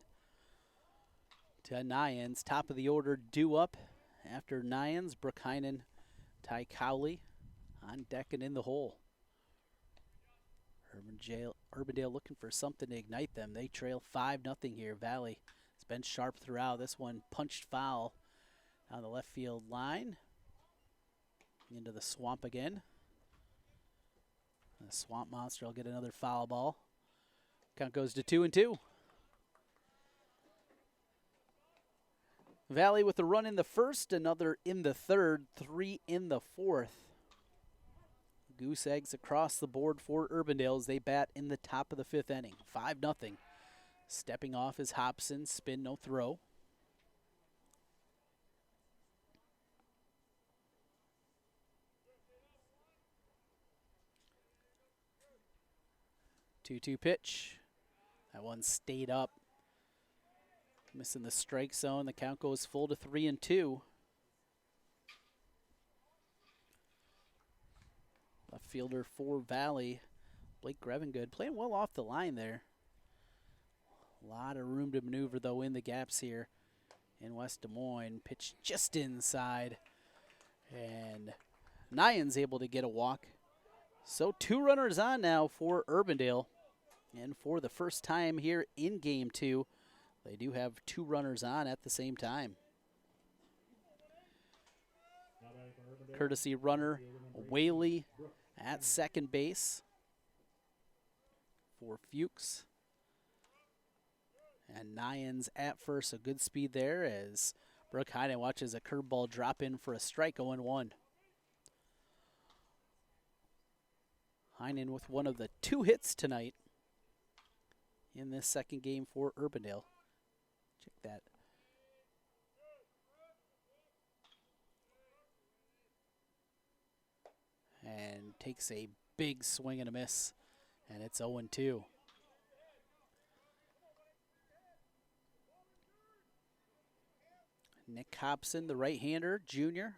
to Nyans. Top of the order due up after Nyans. Brooke Heinen, Ty Cowley on deck and in the hole. Urbandale looking for something to ignite them. They trail 5-0 here. Valley has been sharp throughout. This one punched foul down the left field line. Into the swamp again. The Swamp Monster will get another foul ball. Count goes to 2-2. Valley with a run in the first, another in the third, 3 in the fourth. Goose eggs across the board for Urbandale as they bat in the top of the 5th inning. 5-0. Stepping off is Hobson. Spin, no throw. Two-two pitch. That one stayed up. Missing the strike zone. The count goes full to 3-2. Left fielder for Valley, Blake Grevengood, playing well off the line there. A lot of room to maneuver, though, in the gaps here in West Des Moines. Pitch just inside. And Nyan's able to get a walk. So 2 runners on now for Urbandale. And for the first time here in Game 2, they do have 2 runners on at the same time. Courtesy runner Whaley at second base for Fuchs. And Nyans at first, a good speed there as Brooke Heinen watches a curveball drop in for a strike, 0-1. Heinen with one of the 2 hits tonight in this second game for Urbandale. Check that. And takes a big swing and a miss, and it's 0-2. Nick Hobson, the right-hander, junior,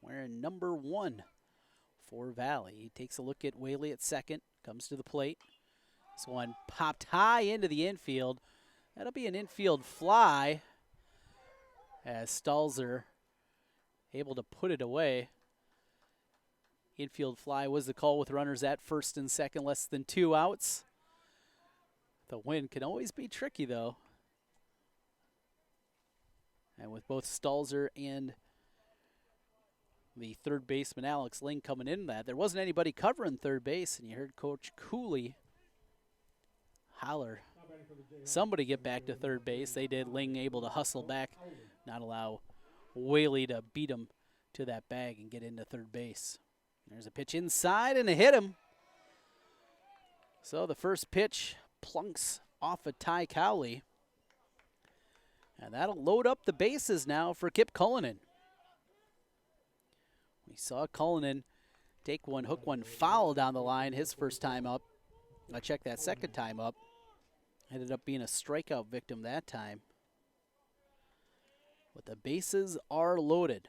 wearing number 1 for Valley. He takes a look at Whaley at second, comes to the plate. This one popped high into the infield. That'll be an infield fly as Stalzer able to put it away. Infield fly was the call with runners at first and second, less than 2 outs. The wind can always be tricky, though. And with both Stalzer and the third baseman Alex Ling coming in that, there wasn't anybody covering third base, and you heard Coach Cooley holler, somebody get back to third base. They did. Ling able to hustle back, not allow Whaley to beat him to that bag and get into third base. There's a pitch inside and a hit him. So the first pitch plunks off of Ty Cowley. And that'll load up the bases now for Kip Cullinan. We saw Cullinan take one, hook one foul down the line his first time up. I checked that second time up. Ended up being a strikeout victim that time. But the bases are loaded.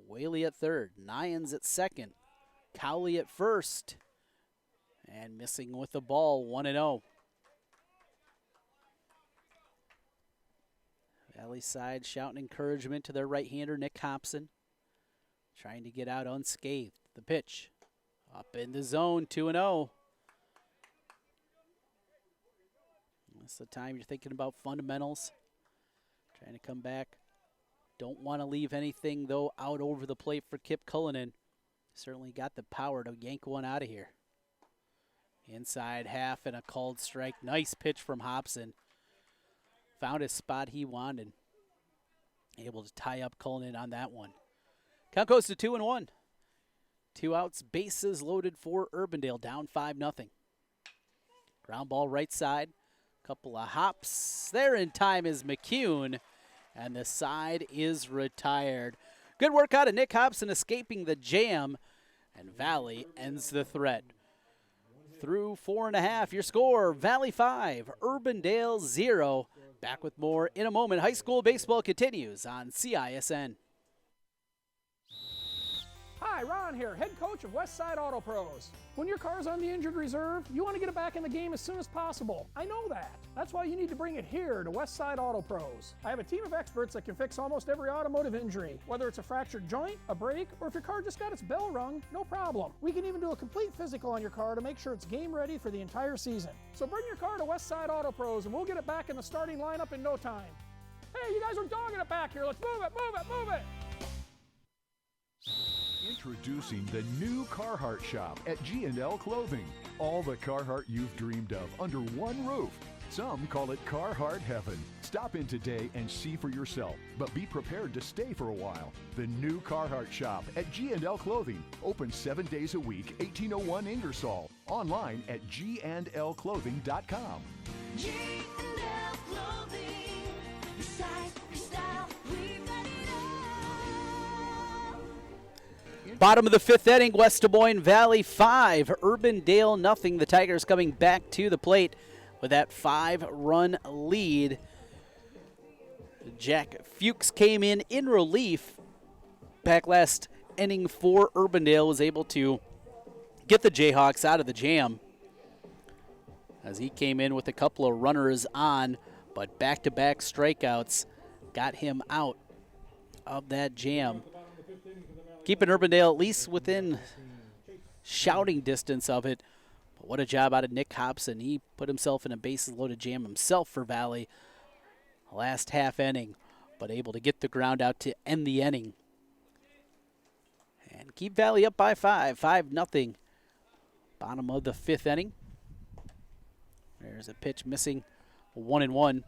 Whaley at third, Nyans at second, Cowley at first, and missing with the ball, 1-0. Valley side shouting encouragement to their right-hander, Nick Hobson, trying to get out unscathed. The pitch up in the zone, 2-0. That's the time you're thinking about fundamentals, trying to come back. Don't want to leave anything, though, out over the plate for Kip Cullinan. Certainly got the power to yank one out of here. Inside half and a called strike. Nice pitch from Hobson. Found his spot he wanted. Able to tie up Cullinan on that one. Count goes to 2-1. 2 outs, bases loaded for Urbandale, down 5-0. Ground ball right side. Couple of hops. There in time is McCune. And the side is retired. Good work out of Nick Hobson escaping the jam. And Valley ends the threat. Through 4.5, your score, Valley 5, Urbandale 0. Back with more in a moment. High school baseball continues on CISN. Hi, Ron here, head coach of Westside Auto Pros. When your car's on the injured reserve, you want to get it back in the game as soon as possible. I know that. That's why you need to bring it here to Westside Auto Pros. I have a team of experts that can fix almost every automotive injury. Whether it's a fractured joint, a brake, or if your car just got its bell rung, no problem. We can even do a complete physical on your car to make sure it's game ready for the entire season. So bring your car to Westside Auto Pros and we'll get it back in the starting lineup in no time. Hey, you guys are dogging it back here. Let's move it, move it, move it. Introducing the new Carhartt shop at G&L Clothing. All the Carhartt you've dreamed of under one roof. Some call it Carhartt Heaven. Stop in today and see for yourself, but be prepared to stay for a while. The new Carhartt shop at G&L Clothing, open 7 days a week, 1801 Ingersoll. Online at gandlclothing.com. G&L Clothing, your size, your style, we've got it all. Bottom of the 5th inning, West Des Moines Valley 5, Urbandale nothing. The Tigers coming back to the plate with that 5-run lead. Jack Fuchs came in relief back last inning for Urbandale, was able to get the Jayhawks out of the jam as he came in with a couple of runners on, but back-to-back strikeouts got him out of that jam, keeping Urbandale at least within shouting distance of it. But what a job out of Nick Hobson. He put himself in a bases-loaded jam himself for Valley last half inning, but able to get the ground out to end the inning and keep Valley up by 5-0. Bottom of the 5th inning. There's a pitch missing, 1-1.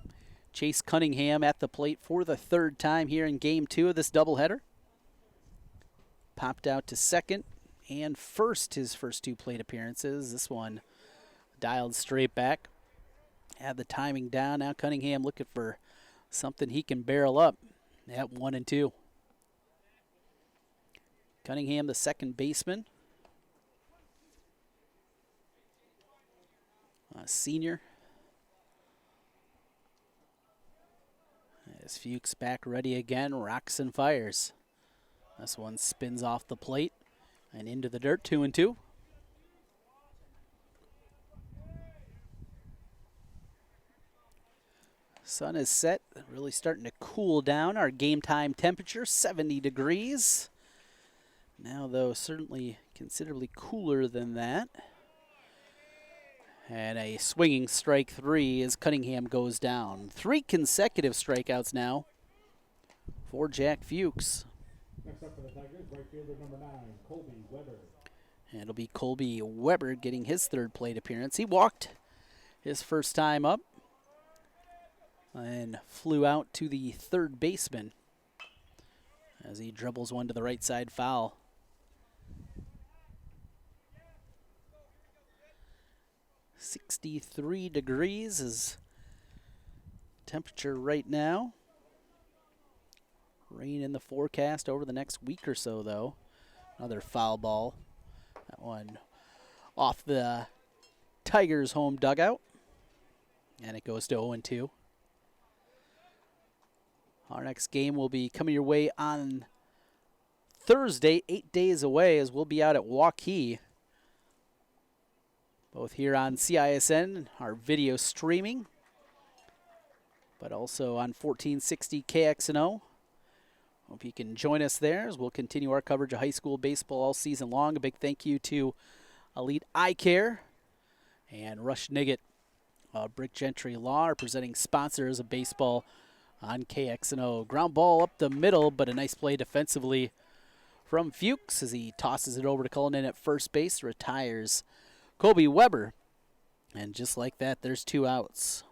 Chase Cunningham at the plate for the 3rd time here in Game 2 of this doubleheader. Popped out to second and first his first 2 plate appearances. This one dialed straight back. Had the timing down. Now Cunningham looking for something he can barrel up at 1-2. Cunningham, the second baseman. Senior. As Fuchs back ready again, rocks and fires. This one spins off the plate and into the dirt, 2-2. Sun is set, really starting to cool down. Our game time temperature, 70 degrees. Now, though, certainly considerably cooler than that. And a swinging strike 3 as Cunningham goes down. 3 consecutive strikeouts now for Jack Fuchs. Next up for the Tigers, right fielder number 9, Colby Weber. And it'll be Colby Weber getting his 3rd plate appearance. He walked his first time up and flew out to the 3rd baseman as he dribbles one to the right side foul. .63 degrees is temperature right now. Rain in the forecast over the next week or so, though. Another foul ball. That one off the Tigers' home dugout. And it goes to 0-2. Our next game will be coming your way on Thursday, 8 days away, as we'll be out at Waukee. Both here on CISN, our video streaming, but also on 1460 KXNO. Hope you can join us there as we'll continue our coverage of high school baseball all season long. A big thank you to Elite Eye Care and Rush Niggett, Brick Gentry Law, our presenting sponsors of baseball on KXNO. Ground ball up the middle, but a nice play defensively from Fuchs as he tosses it over to Cullinan at first base, retires Colby Weber. And just like that, there's 2 outs.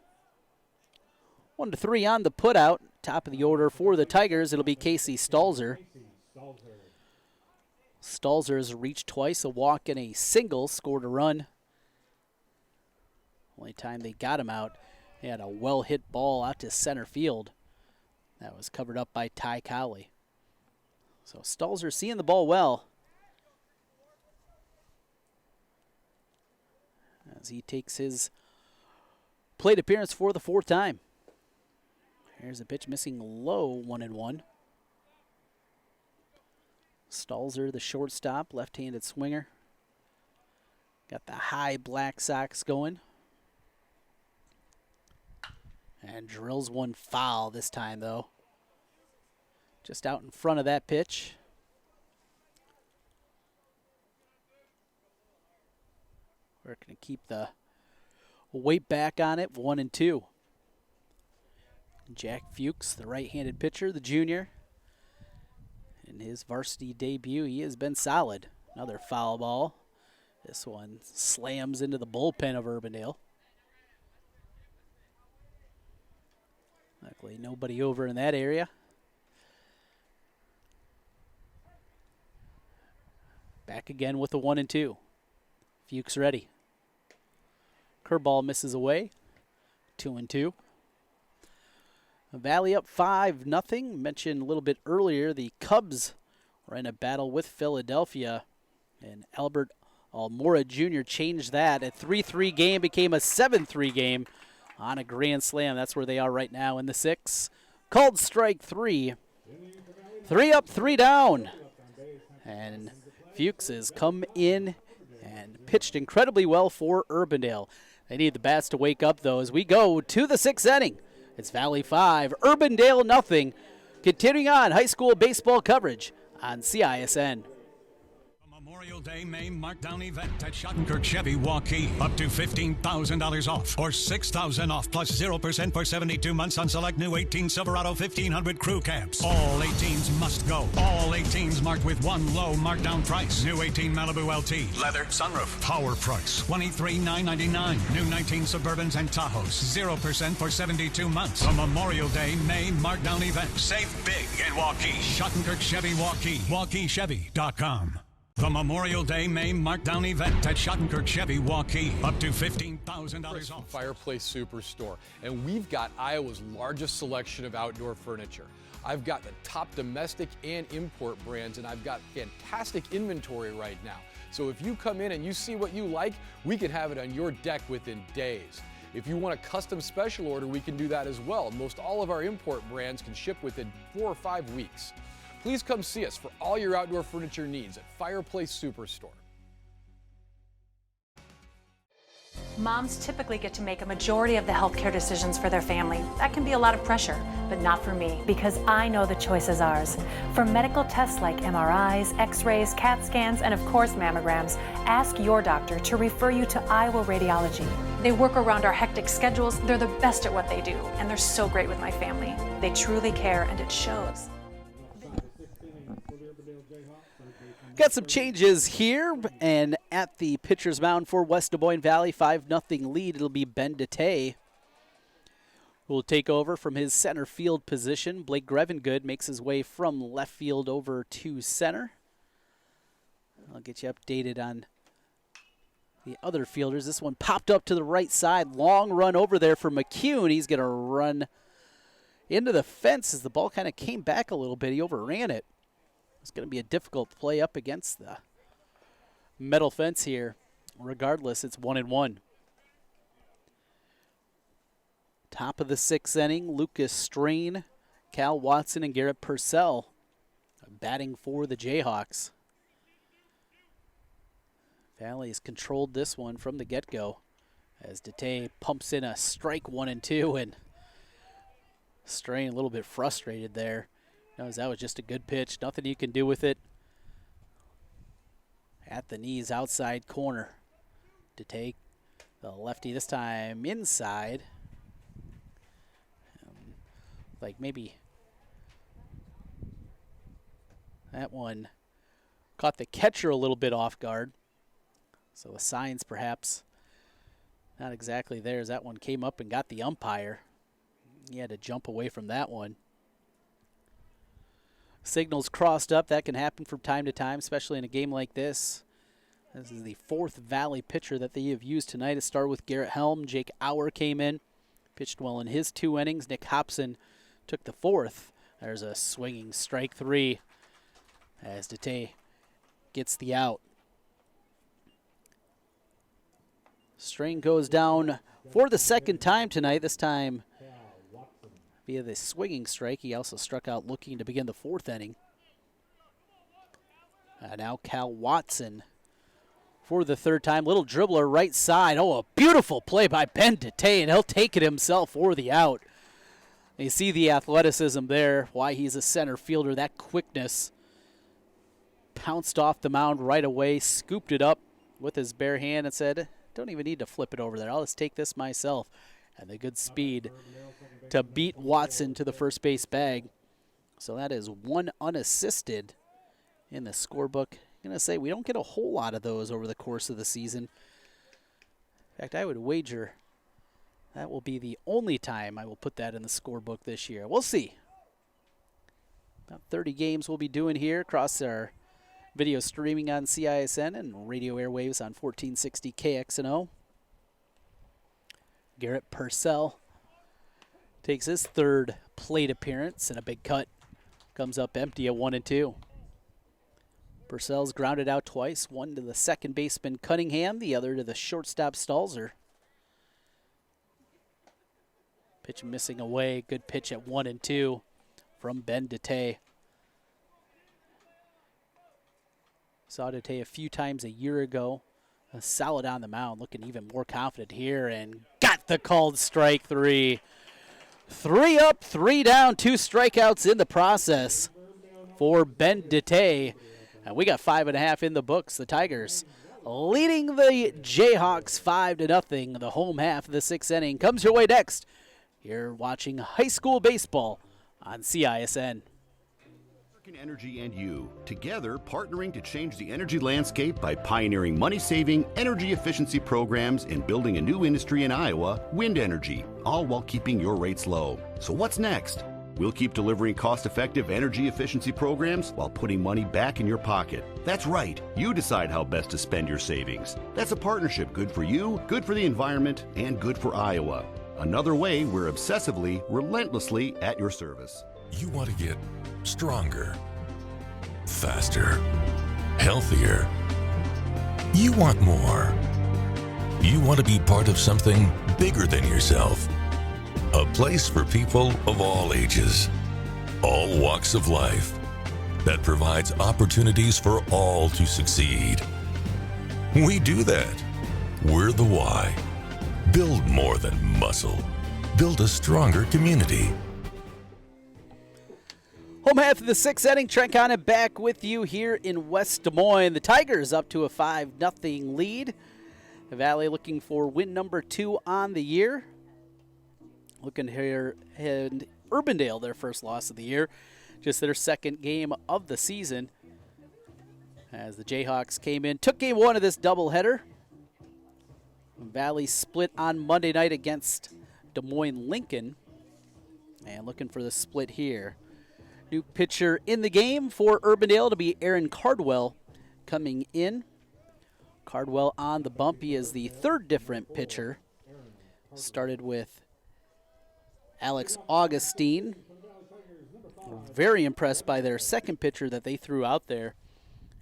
1-3 on the putout. Top of the order for the Tigers, it'll be Casey Stalzer. Stalzer has reached twice, a walk and a single, scored a run. Only time they got him out, he had a well-hit ball out to center field. That was covered up by Ty Cowley. So Stalzer seeing the ball well as he takes his plate appearance for the 4th time. Here's a pitch missing low, 1-1. Stalzer, the shortstop, left-handed swinger. Got the high Black Sox going. And drills one foul this time, though. Just out in front of that pitch. We're going to keep the weight back on it, 1-2. Jack Fuchs, the right-handed pitcher, the junior. In his varsity debut, he has been solid. Another foul ball. This one slams into the bullpen of Urbandale. Hopefully nobody over in that area. Back again with the 1-2. Fuchs ready. Curveball misses away. 2-2. Valley up 5-0. Mentioned a little bit earlier, the Cubs were in a battle with Philadelphia, and Albert Almora Jr. changed that. A 3-3 game became a 7-3 game on a grand slam. That's where they are right now in the 6th. Called strike 3. 3 up, 3 down. And Fuchs has come in and pitched incredibly well for Urbandale. They need the bats to wake up, though, as we go to the 6th inning. It's Valley 5, Urbandale 0. Continuing on high school baseball coverage on CISN. Memorial Day May markdown event at Schottenkirk Chevy Waukee. Up to $15,000 off or $6,000 off plus 0% for 72 months on select new 18 Silverado 1500 crew cabs. All 18s must go. All 18s marked with one low markdown price. New 18 Malibu LT. Leather sunroof. Power price. $23,999. New 19 Suburbans and Tahoes. 0% for 72 months. The Memorial Day May markdown event. Save big in Waukee. Schottenkirk Chevy Waukee. WaukeeChevy.com. The Memorial Day May markdown event at Schottenkirk Chevy Waukee. Up to $15,000 off. Fireplace Superstore, and we've got Iowa's largest selection of outdoor furniture. I've got the top domestic and import brands, and I've got fantastic inventory right now. So if you come in and you see what you like, we can have it on your deck within days. If you want a custom special order, we can do that as well. Most all of our import brands can ship within 4 or 5 weeks. Please come see us for all your outdoor furniture needs at Fireplace Superstore. Moms typically get to make a majority of the healthcare decisions for their family. That can be a lot of pressure, but not for me, because I know the choice is ours. For medical tests like MRIs, X-rays, CAT scans, and of course mammograms, ask your doctor to refer you to Iowa Radiology. They work around our hectic schedules, they're the best at what they do, and they're so great with my family. They truly care, and it shows. Got some changes here, and at the pitcher's mound for West Des Moines Valley, 5-0 lead. It'll be Ben DeTay who will take over from his center field position. Blake Grevengood makes his way from left field over to center. I'll get you updated on the other fielders. This one popped up to the right side. Long run over there for McCune. He's going to run into the fence as the ball kind of came back a little bit. He overran it. It's going to be a difficult play up against the metal fence here. Regardless, it's 1-1. Top of the 6th inning, Lucas Strain, Cal Watson, and Garrett Purcell batting for the Jayhawks. Valley has controlled this one from the get-go as DeTay pumps in a strike 1-2, and Strain a little bit frustrated there. Knows that was just a good pitch. Nothing you can do with it. At the knees, outside corner. To take the lefty this time inside. Like maybe that one caught the catcher a little bit off guard. So the signs perhaps not exactly there as that one came up and got the umpire. He had to jump away from that one. Signals crossed up. That can happen from time to time, especially in a game like this. This is the 4th Valley pitcher that they have used tonight. It started with Garrett Helm. Jake Auer came in, pitched well in his 2 innings. Nick Hobson took the 4th. There's a swinging strike 3 as DeTay gets the out. Strain goes down for the 2nd time tonight, this time via the swinging strike. He also struck out looking to begin the 4th inning. Now Cal Watson for the 3rd time. Little dribbler right side. Oh, a beautiful play by Ben DeTay, and he'll take it himself for the out. You see the athleticism there, why he's a center fielder, that quickness. Pounced off the mound right away, scooped it up with his bare hand and said, don't even need to flip it over there. I'll just take this myself. And the good speed to beat Watson to the first base bag. So that is 1 unassisted in the scorebook. I'm going to say we don't get a whole lot of those over the course of the season. In fact, I would wager That will be the only time I will put that in the scorebook this year. We'll see. About 30 games we'll be doing here across our video streaming on CISN and radio airwaves on 1460 KXNO. Garrett Purcell takes his third plate appearance and a big cut. Comes up empty at 1-2. Purcell's grounded out twice, one to the second baseman Cunningham, the other to the shortstop Stalzer. Pitch missing away, good pitch at 1-2 from Ben Dete. Saw Dete a few times a year ago. Solid on the mound, looking even more confident here, and got the called strike 3. 3 up, 3 down, 2 strikeouts in the process for Ben Dete. And we got 5.5 in the books. The Tigers leading the Jayhawks 5-0. The home half of the 6th inning comes your way next. You're watching high school baseball on CISN. American Energy and you, together partnering to change the energy landscape by pioneering money-saving, energy efficiency programs and building a new industry in Iowa, wind energy, all while keeping your rates low. So what's next? We'll keep delivering cost-effective energy efficiency programs while putting money back in your pocket. That's right. You decide how best to spend your savings. That's a partnership good for you, good for the environment, and good for Iowa. Another way we're obsessively, relentlessly at your service. You want to get stronger, faster, healthier. You want more. You want to be part of something bigger than yourself. A place for people of all ages, all walks of life, that provides opportunities for all to succeed. We do that. We're the why. Build more than muscle. Build a stronger community. Home half of the 6th inning, Trent Conant back with you here in West Des Moines. The Tigers up to a 5-0 lead. The Valley looking for win number 2 on the year. Looking here, and Urbandale, their first loss of the year. Just their second game of the season. As the Jayhawks came in, took game 1 of this doubleheader. Valley split on Monday night against Des Moines Lincoln. And looking for the split here. New pitcher in the game for Urbandale to be Aaron Cardwell coming in. Cardwell on the bump. He is the third different pitcher. Started with Alex Augustine. Very impressed by their second pitcher that they threw out there,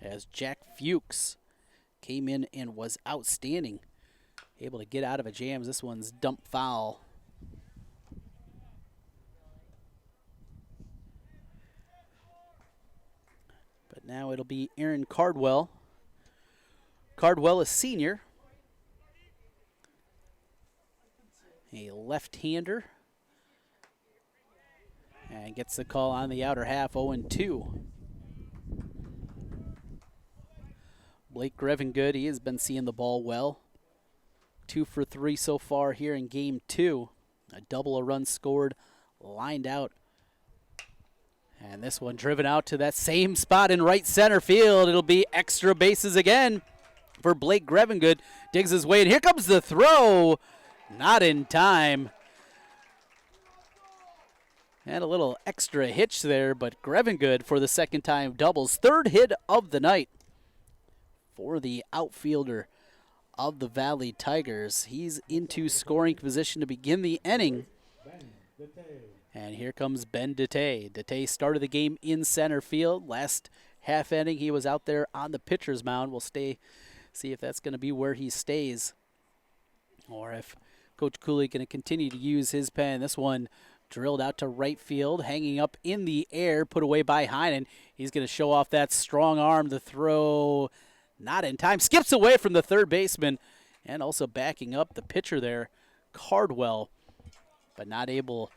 as Jack Fuchs came in and was outstanding. Able to get out of a jam. This one's dumped foul. But now it'll be Aaron Cardwell. Cardwell, a senior. A left-hander. And gets the call on the outer half, 0-2. Blake Grevengood, he has been seeing the ball well. 2 for 3 so far here in game 2. A double, a run scored, lined out. And this one driven out to that same spot in right center field. It'll be extra bases again for Blake Grevengood. Digs his way, and here comes the throw. Not in time. And a little extra hitch there, but Grevengood for the second time doubles. Third hit of the night for the outfielder of the Valley Tigers. He's into scoring position to begin the inning. And here comes Ben Dete. Dete started the game in center field. Last half inning, he was out there on the pitcher's mound. We'll see if that's going to be where he stays, or if Coach Cooley going to continue to use his pen. This one drilled out to right field, hanging up in the air, put away by Heinen. He's going to show off that strong arm. The throw not in time. Skips away from the third baseman, and also backing up the pitcher there, Cardwell, but not able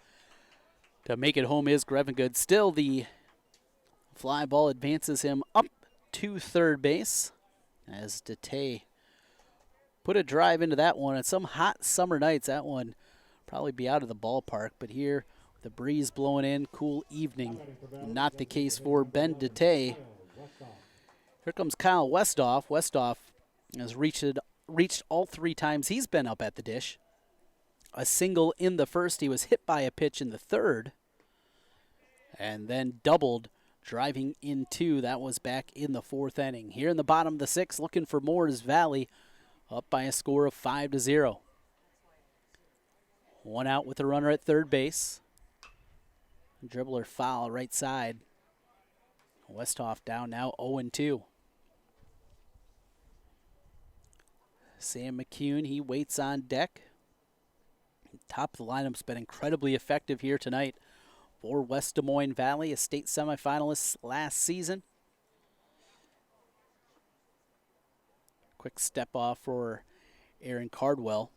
to make it home is Grevengood. Still, the fly ball advances him up to third base as Dete put a drive into that one. On some hot summer nights, that one probably be out of the ballpark, but here, the breeze blowing in, cool evening. Not the case for Ben Dete. Here comes Kyle Westhoff. Westhoff has reached all 3 times he's been up at the dish. a single in the first. He was hit by a pitch in the third and then doubled, driving in 2. That was back in the 4th inning. Here in the bottom of the 6th, looking for more is Valley, up by a score of 5-0. 1 out with a runner at third base. Dribbler foul right side. Westhoff down now 0-2. Sam McCune, he waits on deck. Top of the lineup's been incredibly effective here tonight for West Des Moines Valley, a state semifinalist last season. Quick step off for Aaron Cardwell.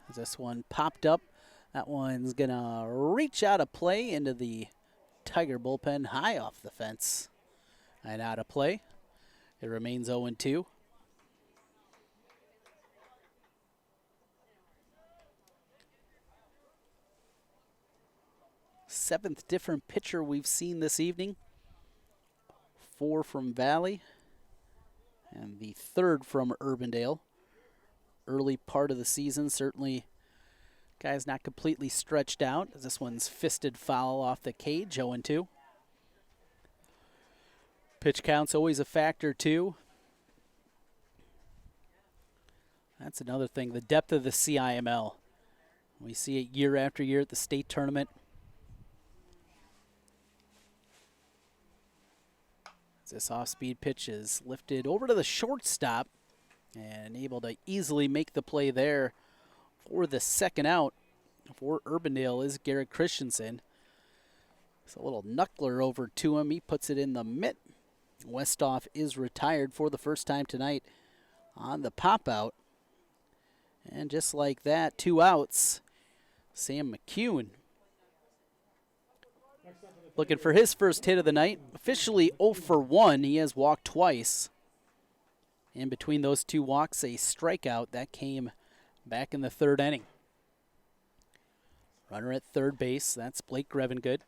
As this one popped up, that one's gonna reach out of play into the Tiger bullpen, high off the fence and out of play. It remains 0-2. Seventh different pitcher we've seen this evening. 4 from Valley and the 3rd from Urbandale. Early part of the season, certainly guy's not completely stretched out. This one's fisted foul off the cage, 0-2. Pitch count's always a factor too. That's another thing, the depth of the CIML. We see it year after year at the state tournament. This off-speed pitch is lifted over to the shortstop and able to easily make the play there for the 2nd out for Urbandale is Garrett Christensen. It's a little knuckler over to him. He puts it in the mitt. Westhoff is retired for the first time tonight on the pop-out. And just like that, 2 outs. Sam McCune looking for his first hit of the night. Officially 0 for 1. He has walked twice. In between those 2 walks, a strikeout that came back in the 3rd inning. Runner at third base, that's Blake Grevengood.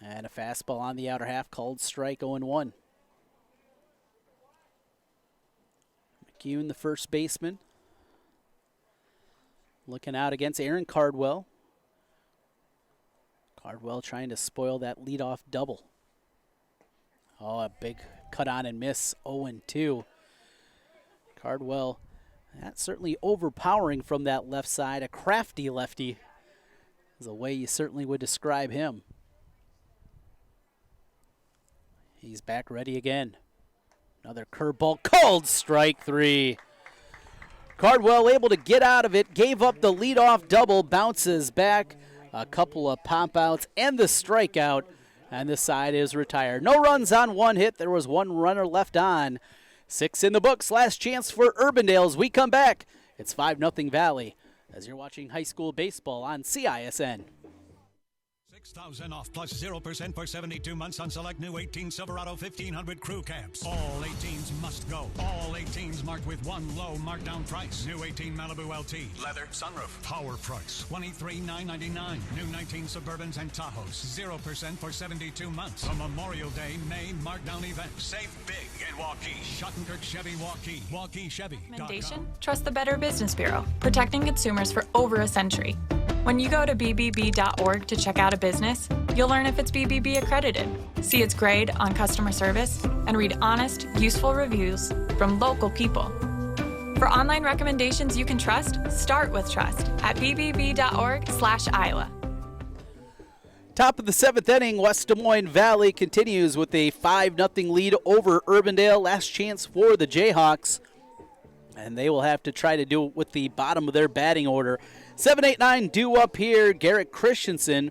And a fastball on the outer half called strike, 0-1. McCune, the first baseman, looking out against Aaron Cardwell. Cardwell trying to spoil that leadoff double. Oh, a big cut on and miss, 0-2. Cardwell, that's certainly overpowering from that left side. A crafty lefty is the way you certainly would describe him. He's back ready again. Another curveball called strike 3. Cardwell able to get out of it, gave up the leadoff double, bounces back. A couple of pop-outs and the strikeout, and this side is retired. No runs on 1 hit. There was 1 runner left on. 6 in the books. Last chance for Urbandale as we come back. It's 5-0 Valley as you're watching high school baseball on CISN. $6,000 off plus 0% for 72 months on select new 18 Silverado 1500 crew cabs. All 18s must go. All 18s marked with one low markdown price. New 18 Malibu LT. Leather sunroof. Power price. $23,999. New 19 Suburbans and Tahoes. 0% for 72 months. A Memorial Day May markdown event. Save big in Waukee. Schottenkirk Chevy Waukee. Waukee Chevy. Recommendation? Trust the Better Business Bureau, protecting consumers for over a century. When you go to bbb.org to check out a business, you'll learn if it's BBB accredited, see its grade on customer service, and read honest, useful reviews from local people. For online recommendations you can trust, start with trust at bbb.org/Iowa. Top of the 7th inning, West Des Moines Valley continues with a 5-0 lead over Urbandale. Last chance for the Jayhawks, and they will have to try to do it with the bottom of their batting order. 7, 8, 9 due up here. Garrett Christensen,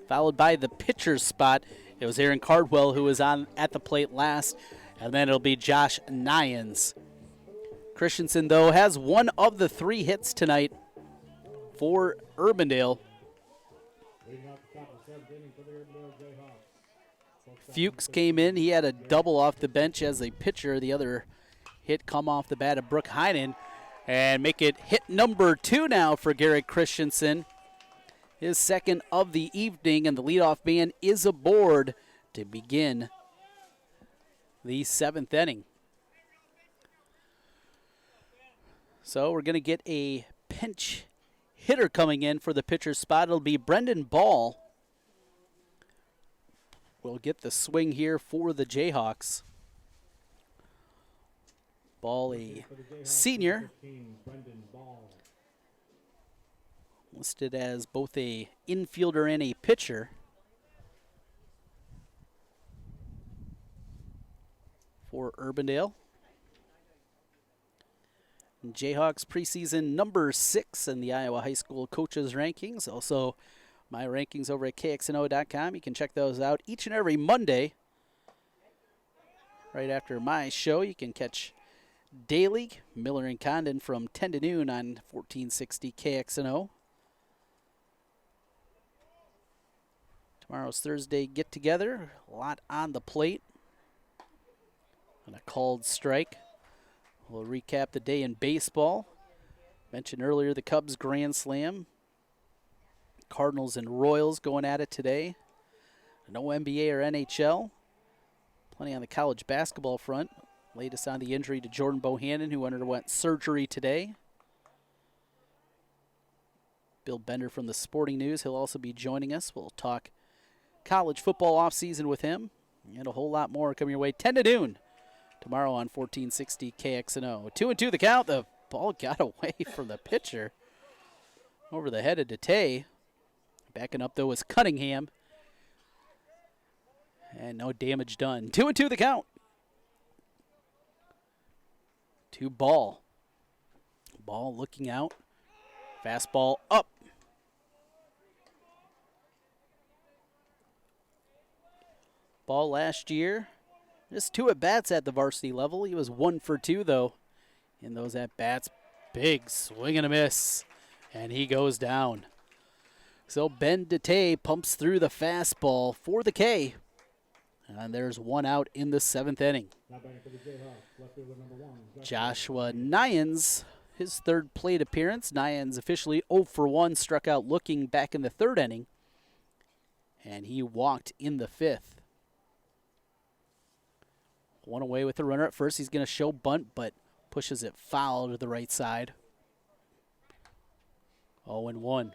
followed by the pitcher's spot. It was Aaron Cardwell who was on at the plate last, and then it'll be Josh Nyans. Christensen, though, has 1 of the 3 hits tonight for Urbandale. Fuchs came in. He had a double off the bench as a pitcher. The other hit come off the bat of Brooke Heinen. And make it hit number 2 now for Garrett Christensen. His 2nd of the evening, and the leadoff man is aboard to begin the 7th inning. So we're going to get a pinch hitter coming in for the pitcher's spot. It'll be Brendan Ball. We'll get the swing here for the Jayhawks. Ball, a senior, listed as both a infielder and a pitcher. For Urbandale. And Jayhawks preseason number 6 in the Iowa High School Coaches Rankings. Also, my rankings over at KXNO.com. You can check those out each and every Monday. Right after my show, you can catch daily Miller and Condon from 10 to noon on 1460 KXNO. Tomorrow's Thursday get-together. A lot on the plate. And a called strike. We'll recap the day in baseball. Mentioned earlier the Cubs Grand Slam. Cardinals and Royals going at it today. No NBA or NHL. Plenty on the college basketball front. Latest on the injury to Jordan Bohannon, who underwent surgery today. Bill Bender from the Sporting News. He'll also be joining us. We'll talk college football offseason with him. And a whole lot more coming your way. 10 to noon. Tomorrow on 1460 KXNO. 2-2 the count. The ball got away from the pitcher. Over the head of Dete. Backing up, though, was Cunningham. And no damage done. 2-2 the count. To Ball. Ball looking out. Fastball up. Ball last year. Just 2 at-bats at the varsity level. He was 1 for 2, though, in those at-bats. Big swing and a miss, and he goes down. So Ben Dete pumps through the fastball for the K, and there's 1 out in the 7th inning. Joshua Nyans, his 3rd plate appearance. Nyans officially 0 for 1, struck out looking back in the 3rd inning, and he walked in the 5th. 1 away with the runner at first. He's going to show bunt, but pushes it foul to the right side. 0-1.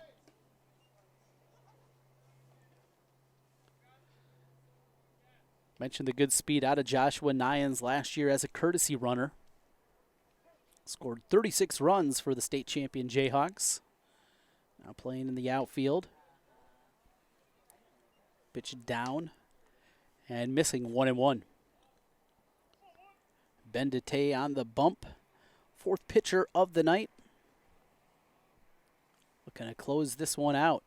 Mentioned the good speed out of Joshua Nyans last year as a courtesy runner. Scored 36 runs for the state champion Jayhawks. Now playing in the outfield. Pitch down and missing 1-1. Ben Dete on the bump. 4th pitcher of the night. Looking to close this one out.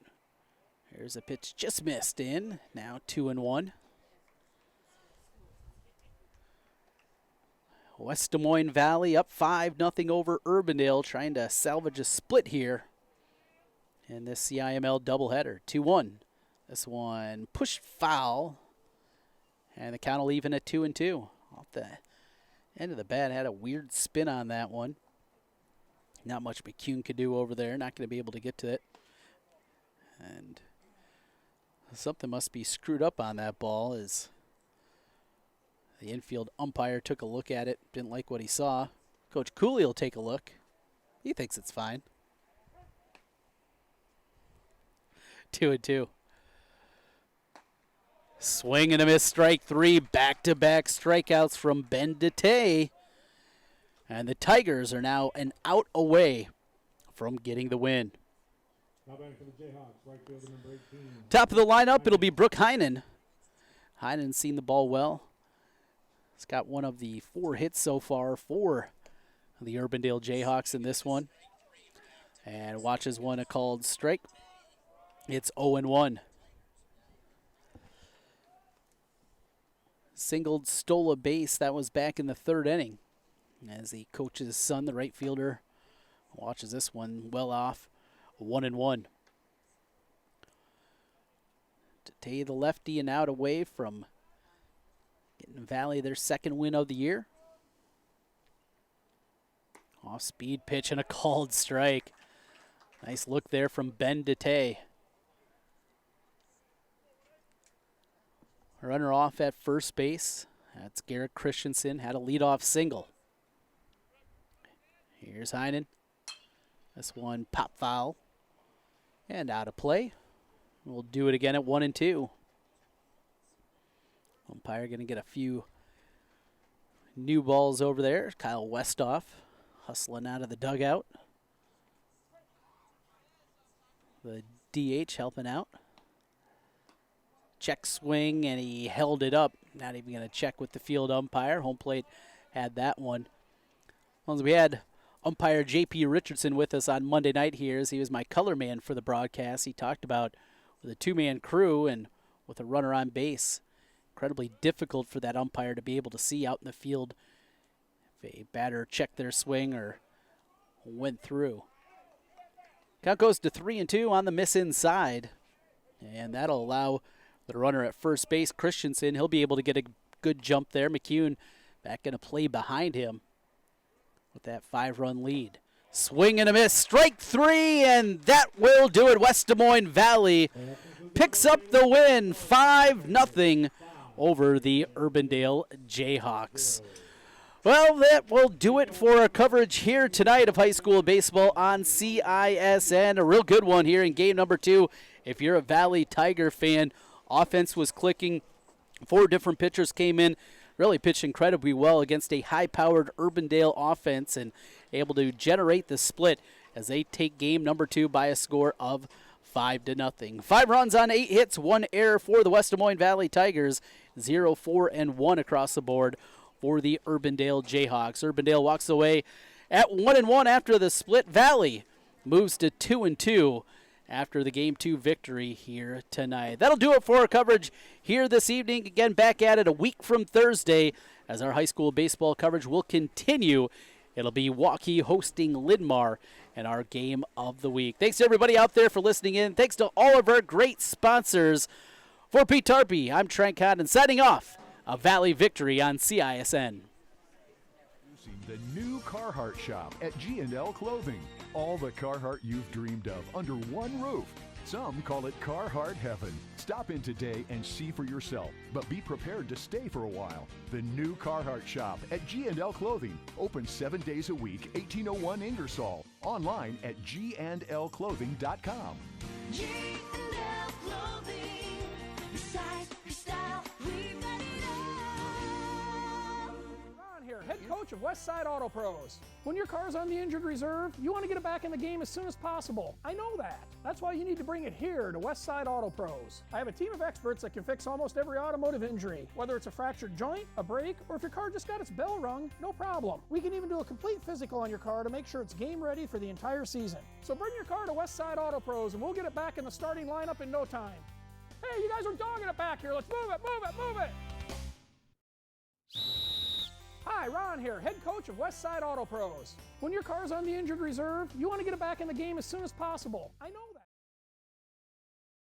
Here's a pitch just missed in. Now 2-1. West Des Moines Valley up 5-0 over Urbandale, trying to salvage a split here in this CIML doubleheader. 2-1. This one pushed foul, and the count will even at 2-2. Off the end of the bat, had a weird spin on that one. Not much McCune could do over there. Not going to be able to get to it. And something must be screwed up on that ball as the infield umpire took a look at it. Didn't like what he saw. Coach Cooley will take a look. He thinks it's fine. 2-2. Swing and a miss, strike 3. Back-to-back strikeouts from Ben Dete. And the Tigers are now an out away from getting the win. Top of the lineup, it'll be Brooke Heinen. Heinen's seen the ball well. He's got one of the 4 hits so far for the Urbandale Jayhawks in this one. And watches one a called strike. It's 0-1. Singled, stole a base. That was back in the 3rd inning. As the coach's son, the right fielder, watches this one well off. 1-1. Dete, the lefty, and out away from getting Valley their 2nd win of the year. Off-speed pitch and a called strike. Nice look there from Ben Dete. Runner off at first base. That's Garrett Christensen. Had a leadoff single. Here's Heinen. This one pop foul. And out of play. We'll do it again at 1-2. Umpire going to get a few new balls over there. Kyle Westhoff hustling out of the dugout. The DH helping out. Check swing, and he held it up. Not even going to check with the field umpire. Home plate had that one. Well, we had umpire J.P. Richardson with us on Monday night here, as he was my color man for the broadcast. He talked about with a two-man crew and with a runner on base, incredibly difficult for that umpire to be able to see out in the field if a batter checked their swing or went through. Count goes to 3-2 on the miss inside, and that'll allow the runner at first base, Christensen. He'll be able to get a good jump there. McCune back in a play behind him with that 5-run lead. Swing and a miss, strike 3, and that will do it. West Des Moines Valley picks up the win, 5-0 over the Urbandale Jayhawks. Well, that will do it for our coverage here tonight of high school baseball on CISN. A real good one here in game number 2. If you're a Valley Tiger fan, offense was clicking. 4 different pitchers came in, really pitched incredibly well against a high-powered Urbandale offense and able to generate the split as they take game number 2 by a score of 5-0. 5 runs on 8 hits, 1 error for the West Des Moines Valley Tigers, 0-4-1 across the board for the Urbandale Jayhawks. Urbandale walks away at 1-1 after the split. Valley moves to 2-2 after the Game 2 victory here tonight. That'll do it for our coverage here this evening. Again, back at it a week from Thursday as our high school baseball coverage will continue. It'll be Waukee hosting Linn-Mar in our game of the week. Thanks to everybody out there for listening in. Thanks to all of our great sponsors. For Pete Tarpey, I'm Trent Condon signing off. A Valley victory on CISN. The new Carhartt shop at G&L Clothing. All the Carhartt you've dreamed of under one roof. Some call it Carhartt Heaven. Stop in today and see for yourself, but be prepared to stay for a while. The new Carhartt shop at G&L Clothing. Open 7 days a week, 1801 Ingersoll. Online at gnlclothing.com. G&L Clothing, your size, your style, we've got it all. Ron here, head coach of Westside Auto Pros. When your car's on the injured reserve, you want to get it back in the game as soon as possible. I know that. That's why you need to bring it here to Westside Auto Pros. I have a team of experts that can fix almost every automotive injury. Whether it's a fractured joint, a brake, or if your car just got its bell rung, no problem. We can even do a complete physical on your car to make sure it's game ready for the entire season. So bring your car to Westside Auto Pros and we'll get it back in the starting lineup in no time. Hey, you guys are dogging it back here. Let's move it, move it, move it. Hi, Ron here, head coach of Westside Auto Pros. When your car's on the injured reserve, you want to get it back in the game as soon as possible. I know that.